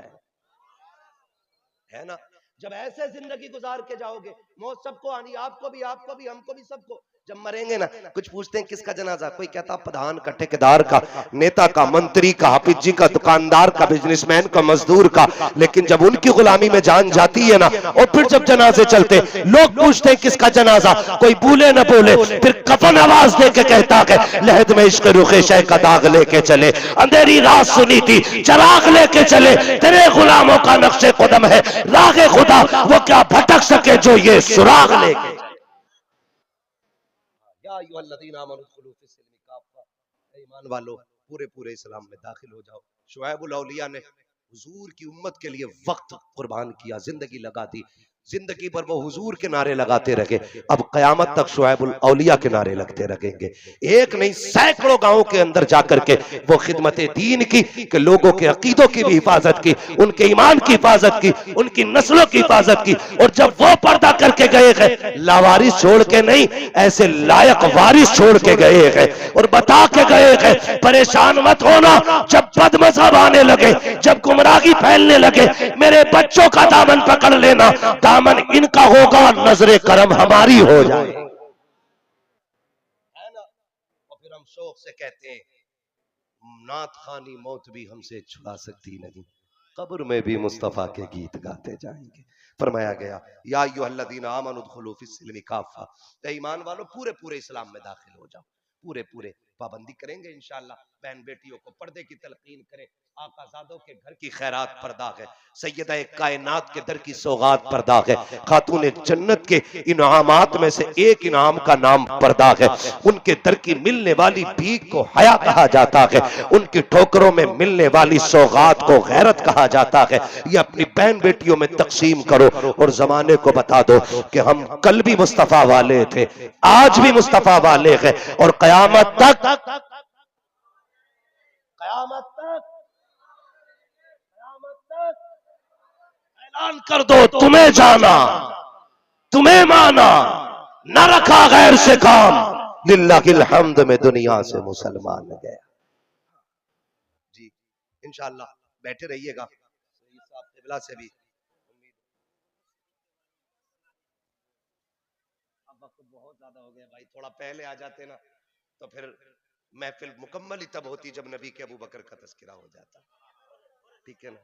है ना? जब ऐसे जिंदगी गुजार के जाओगे, मौत सबको आनी, आपको भी, हमको भी, सबको। जब मरेंगे ना, कुछ पूछते हैं किसका जनाजा, कोई कहता प्रधान का, ठेकेदार का, नेता का, मंत्री का, हाफिज जी का, दुकानदार का, बिजनेसमैन का, मजदूर का। लेकिन जब उनकी गुलामी में जान जाती है ना, और फिर जब जनाजे चलते, लोग पूछते हैं किसका जनाजा, कोई बोले ना बोले, फिर कफन आवाज दे के कहता है लहद में इश्क रुखे शह का दाग लेके चले, अंधेरी रात सुनी थी चराग लेके चले, तेरे गुलामों का नक्शे कदम है रागे खुदा, वो क्या भटक सके जो ये सुराग लेके। ईमान वालों, पूरे पूरे इस्लाम में दाखिल हो जाओ। शुएबुल औलिया ने हुजूर की उम्मत के लिए वक्त कुर्बान किया, जिंदगी लगा दी। जिंदगी भर वो हुजूर के नारे लगाते रहे, अब कयामत तक शुएबुल औलिया के नारे लगते रहेंगे। एक नहीं सैकड़ों गांवों के अंदर जाकर के वो खिदमत दीन की, कि लोगों के अकीदों की भी हिफाजत की, उनके ईमान की हिफाजत की, उनकी नस्लों की हिफाजत की। और जब वो पर्दा करके गए हैं, लावारिस छोड़ के नहीं, ऐसे लायक वारिस छोड़ के गए हैं और बता के गए हैं, परेशान मत होना जब बदमज़हब आने लगे, जब गुमराही फैलने लगे, मेरे बच्चों का दामन पकड़ लेना, दामन इनका होगा, नजरे करम हमारी हो जाए, है ना। और फिर हम शौक से कहते हैं, नात खानी मौत भी हमसे छुड़ा सकती नहीं, कब्र में भी मुस्तफा के गीत गाते जाएंगे। फरमाया गया, या अय्युहल्लज़ीना आमनु उदखुलू फिस्सिल्मि काफ़ा, ईमान वालों पूरे पूरे इस्लाम में दाखिल हो जाओ, पूरे पूरे। पाबंदी करेंगे इंशाअल्लाह, बहन बेटियों को पर्दे की तलकीन करें, आकाज़ादों के घर की खैरात पर्दा है, सैयदा कायनात के दर की सौगात पर्दा है, खातून जन्नत के इनामात में से एक इनाम का नाम पर्दा है, उनके दर की मिलने वाली भीख को हया कहा जाता है, उनकी ठोकरों में मिलने वाली सौगात को गैरत कहा जाता है। ये अपनी बहन बेटियों में तकसीम करो और जमाने को बता दो कि हम कल भी मुस्तफा वाले थे, आज भी मुस्तफा वाले हैं, और कयामत तक ऐलान कर दो, तुम्हें जाना, तुम्हें माना, न रखा गैर से काम, लिल्लाहिल हम्द में दुनिया से मुसलमान गया। जी इंशाअल्लाह बैठे रहिएगा, साहब क़िबला से भी अब वक्त बहुत ज्यादा हो गया भाई, थोड़ा पहले आ जाते ना तो फिर महफिल मुकम्मल ही तब होती जब नबी के अबू बकर का तज़किरा हो जाता, ठीक है ना।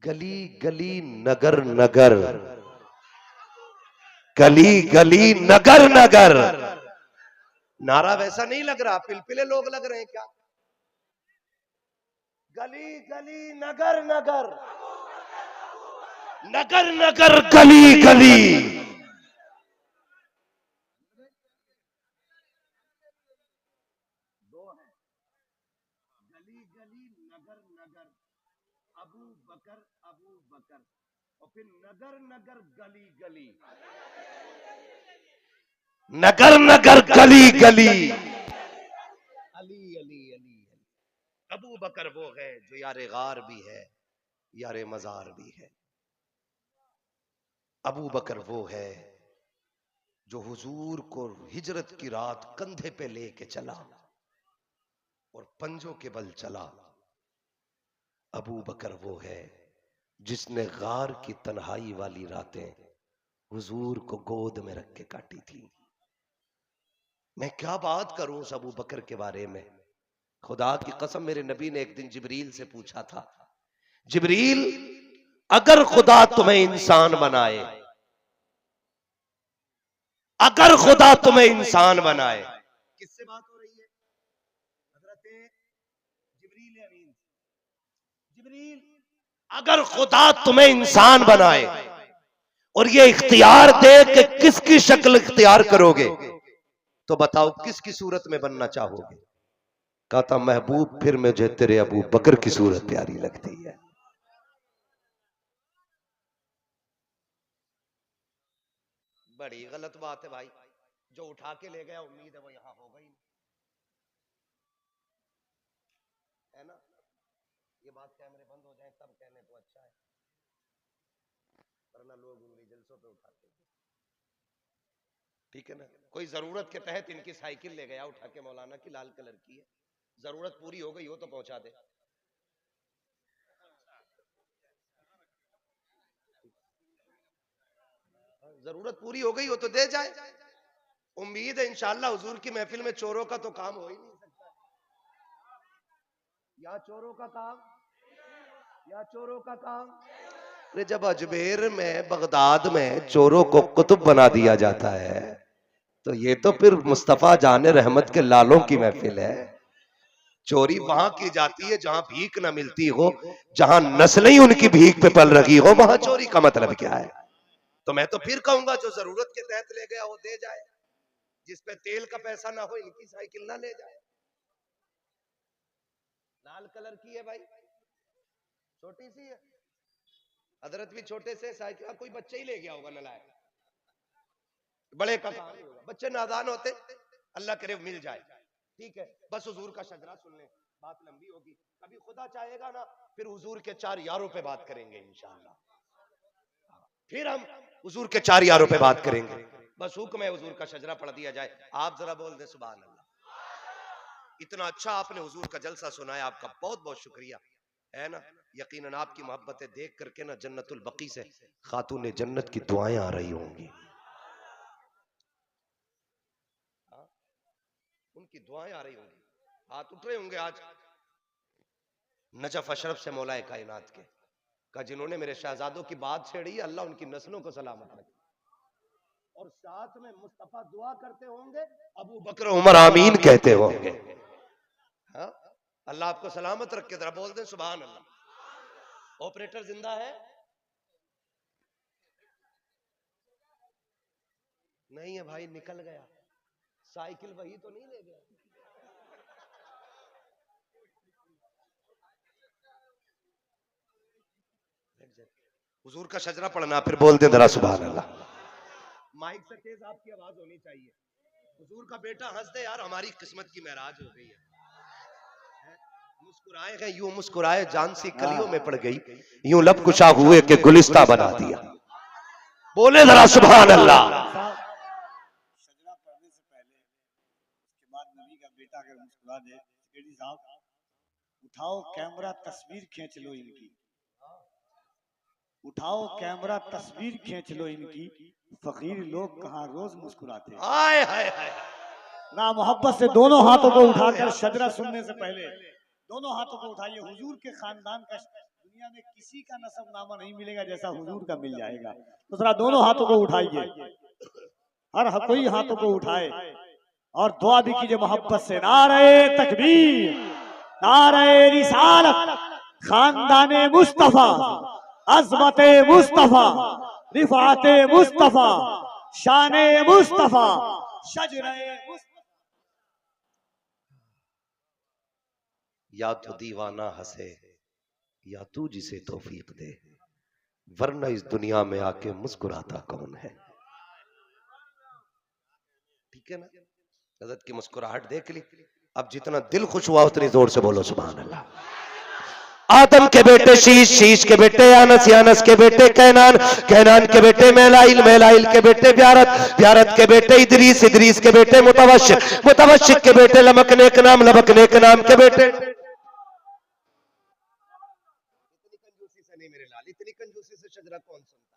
गली गली नगर नगर, गली गली नगर नगर, नारा वैसा नहीं लग रहा, पिलपिले लोग लग रहे हैं क्या। गली गली नगर नगर, नगर नगर गली गली, दो है, गली गली नगर नगर, अबू बकर और फिर नगर नगर गली गली, नगर नगर गली गली, अली अली अली। अबू बकर वो है जो यारे गार भी है, यारे मजार भी है। अबू बकर वो है जो हुजूर को हिजरत की रात कंधे पे लेके चला और पंजों के बल चला। अबू बकर वो है जिसने गार की तन्हाई वाली रातें हुजूर को गोद में रख के काटी थी। मैं क्या बात करूं उस अबू बकर के बारे में, खुदा की कसम मेरे नबी ने एक दिन जिब्रील से पूछा था, जिब्रील अगर खुदा तुम्हें इंसान बनाए, अगर खुदा तुम्हें इंसान बनाए, किससे बात हो रही है, हजरत जिब्रील अमीन, जिब्रील अगर खुदा तुम्हें इंसान बनाए और ये इख्तियार दे कि किसकी शक्ल इख्तियार करोगे, तो बताओ किसकी सूरत में बनना चाहोगे। कहा था महबूब फिर मुझे तेरे अबू बकर की सूरत प्यारी लगती है। बड़ी गलत बात है भाई, जो उठा के ले गया उम्मीद है वो यहां होगा ही, है ना। ये बात कैमरे बंद हो जाए तब कहने तो अच्छा है, वरना लोग उंगली जलसों पे उठाते हैं, ठीक है ना। कोई जरूरत के तहत इनकी साइकिल ले गया उठा के, मौलाना की लाल कलर की है, जरूरत पूरी हो गई हो तो पहुंचा दे। जरूरत पूरी हो गई हो तो दे जाए। उम्मीद है इंशाअल्लाह हुजूर की महफिल में चोरों का तो काम हो ही नहीं सकता, या चोरों का काम, या चोरों का काम। अरे जब अजमेर में बगदाद में चोरों को कुतुब बना दिया जाता है तो ये तो फिर मुस्तफा जाने रहमत के लालों की महफिल है। चोरी वहां की जाती है जहां भीख न मिलती हो, जहां नस्लें ही उनकी भीख पे पल रही हो, वहां चोरी का मतलब क्या है। तो मैं तो फिर कहूंगा जो जरूरत के तहत ले गया वो दे जाए, जिस पे तेल का पैसा ना हो इनकी साइकिल ना ले जाए। लाल कलर की है भाई, छोटी सी है। हजरत भी छोटे से साइकिल कोई बच्चे ही ले गया होगा नलायक, बड़े का काम नहीं होगा। बच्चे नादान होते, अल्लाह करे मिल जाए। ठीक है, बस हुजूर का शजरा सुन ले, बात लंबी होगी। कभी खुदा चाहेगा ना फिर हुजूर के 4 यारों पे बात करेंगे इंशाअल्लाह। फिर हम हुजूर के 4 यारों पे बात करेंगे। बस हुक्म है हुजूर का शजरा पढ़ दिया जाए। आप जरा बोल दे सुभान अल्लाह। इतना अच्छा आपने हुजूर का जलसा सुनाया, आपका बहुत बहुत शुक्रिया है ना। यकीनन आपकी मोहब्बतें देख करके ना जन्नतुल बकी से खातून जन्नत की दुआएं आ रही होंगी, उनकी दुआएं आ रही होंगी, हाथ उठ रहे होंगे आज नजफ अशरफ से मौलाए कायनात के का जिन्होंने मेरे शहजादों की बात छेड़ी, अल्लाह उनकी नस्लों को सलामत रखे। और साथ में मुस्तफा दुआ करते होंगे, अबू बकर उमर आमीन कहते होंगे। हाँ, अल्लाह आपको सलामत रखे। जरा बोल दे सुभान अल्लाह। ऑपरेटर जिंदा है? नहीं है भाई, निकल गया। साइकिल वही तो नहीं ले गया। हुजूर का शजरा पढ़ना, फिर बोल दे जरा सुभान अल्लाह। माइक से तेज आपकी आवाज होनी चाहिए। हुजूर का बेटा हंस दे यार, हमारी किस्मत की महराज हो गई है। मुस्कुराए गए यूं मुस्कुराए, जान सी कलियों में पड़ गई, यूं लब कुशा हुए के गुलिस्ता बना दिया। बोले जरा सुभान अल्लाह। सजदा पढ़ने से पहले उसके बाद नबी का बेटा अगर मुस्कुरा दे, सेक्रेटरी साहब उठाओ कैमरा तस्वीर खींच लो इनकी, उठाओ कैमरा तस्वीर खींच लो इनकी। फकीर लोग कहाँ रोज मुस्कुराते हैं। हाय हाय हाय। ना मोहब्बत से दोनों हाथों को उठाकर शजरा सुनने से पहले दोनों हाथों को उठाइए। हुजूर के खानदान का दुनिया में किसी का नसबनामा नहीं मिलेगा जैसा हुजूर का मिल जाएगा। तो जरा दोनों हाथों को उठाइए, हर कोई हाथों को उठाए और दुआ भी कीजिए मोहब्बत से। नारे तकबीर, नारे रिसालत, खानदाने मुस्तफा, अज़मते मुस्तफा, रिफाते मुस्तफा, शाने मुस्तफा, शजरे मुस्तफा। या तो दीवाना हंसे या तू जिसे तौफीक दे, वरना इस दुनिया में आके मुस्कुराता कौन है। ठीक है ना, हज़रत की मुस्कुराहट देख ली। अब जितना दिल खुश हुआ उतनी जोर से बोलो सुभान अल्लाह। आदम के बेटे शीश, शीश के बेटे यानस, यानस के बेटे कैनान, कैनान के बेटे मेलाइल, मेलाइल के बेटे ब्यारत, ब्यारत के बेटे इदरीस, इदरीस के बेटे मुतवश्शिक, मुतवश्शिक के बेटे लमक नेक नाम, लमक नेक नाम के बेटे। इतनी कंजूसी से नहीं मेरे लाल, इतनी कंजूसी से शजरा कौन सुनता है।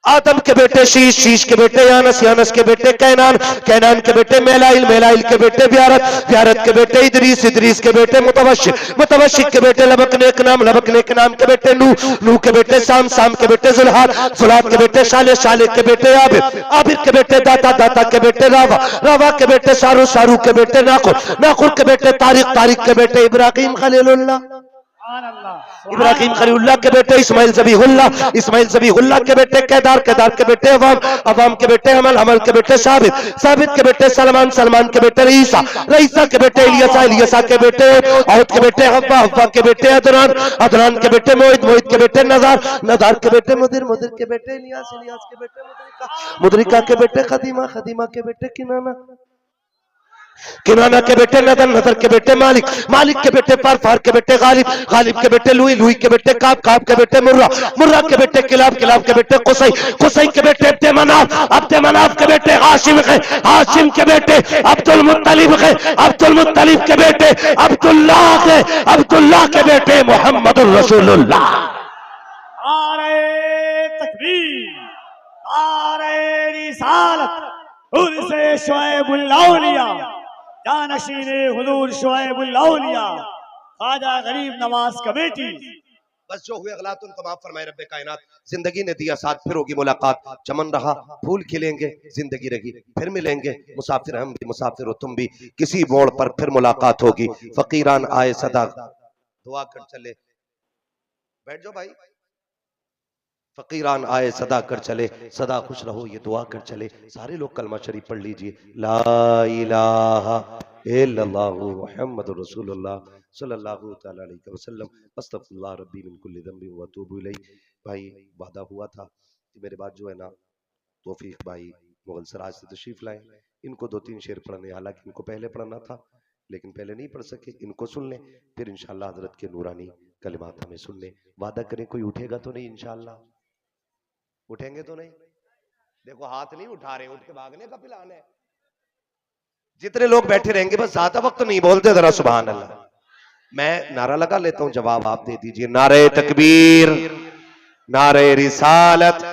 आदम के बेटे शीश, शीश के बेटे यानस, यानस के बेटे कैनान, कैनान के बेटे मेलाइल, मेलाइल के बेटे ब्यारत, ब्यारत के बेटे इदरीस, इदरीस के बेटे मुतवश्शिक, मुतवश्शिक के बेटे लबक नेक नाम, लबक नेक नाम के बेटे नूह, नूह के बेटे साम, साम के बेटे जुल्हाद, जुल्हाद के बेटे शाले, शाले के बेटे आबिर, आबिर के बेटे दाता, दाता के बेटे रावा, रावा के बेटे शारू, शारू के बेटे नाखुर, नाखुर के बेटे तारिक, तारिक के बेटे इब्राहिम खलीलुल्लाह, इब्राहिम खलीलुल्लाह के बेटे इस्माइल ज़बीहुल्लाह, इस्माइल ज़बीहुल्लाह के बेटे केदार, केदार के बेटे अवाम, अवाम के बेटे हमल, हमल के बेटे साबित, साबित के बेटे सलमान, सलमान के बेटे रईसा, रईसा के बेटे इलियासा, इलियासा के बेटे औद के बेटे हव्वा, हव्वा के बेटे अदनान, अदनान के बेटे मोहित, मोहित के बेटे नज़ार, नज़ार के बेटे मुदिर, मुदिर के बेटे इलियास, इलियास के बेटे मुदरिका, मुदरिका के बेटे खदीमा, खदीमा के बेटे किनाना, किनाना के बेटे नदर, नदर के बेटे मालिक, मालिक के बेटे फार, फार के बेटे गालिब, गालिब के बेटे लुई, लुई के बेटे काब, काब के बेटे मुर्रा, मुर्रा के बेटे किलाब, किलाब के बेटे कुसै, कुसै के बेटे अब्दे मनाफ, अब्दे मनाफ के बेटे हाशिम है, हाशिम के बेटे अब्दुल मुत्तलिब है, अब्दुल मुत्तलिब के बेटे अब्दुल्लाह है, अब्दुल्लाह के बेटे मोहम्मदुर रसूलुल्लाह। नारे तकबीर, नारे रिसालत, उर्से शुएबुल औलिया, जानशीने हुजूर शुएबुल औलिया, ख्वाजा गरीब नवाज कमेटी। बस जो हुए गलत उनको माफ फरमाए रब्बे कायनात। जिंदगी ने दिया साथ, फिर होगी मुलाकात, चमन रहा फूल खिलेंगे, जिंदगी रही फिर मिलेंगे, मुसाफिर हम भी मुसाफिर हो तुम भी, किसी मोड़ पर फिर मुलाकात होगी। फकीरान आए सदा दुआ कर चले, बैठ जाओ भाई। फकीरान आए सदा कर चले, सदा खुश रहो ये दुआ कर चले। सारे लोग कलमा शरीफ पढ़ लीजिए, ला इलाहा इल्लल्लाहु मुहम्मदुर रसूलुल्लाह सल्लल्लाहु तआला अलैहि वसल्लम अस्तगफिरुल्लाह रब्बी मिन कुल्ली ज़ंबिन व अतूबु इलैहि। भाई वादा हुआ था कि मेरे बाद जो है ना तौफीक भाई मुगल सराज से तशरीफ लाए, इनको 2-3 शेर पढ़ने, हालांकि इनको पहले पढ़ना था लेकिन पहले नहीं पढ़ सके, इनको सुन लें फिर इंशाअल्लाह हजरत के नूरानी कलिमात हमें सुन लें। वादा करें कोई उठेगा तो नहीं? इंशाअल्लाह उठेंगे तो नहीं? देखो हाथ नहीं उठा रहे, उठ के भागने का प्लान है। जितने लोग बैठे रहेंगे बस, ज्यादा वक्त नहीं बोलते, जरा सुभान अल्लाह। मैं नारा लगा लेता हूं, जवाब आप दे दीजिए। नारे तकबीर, नारे रिसालत,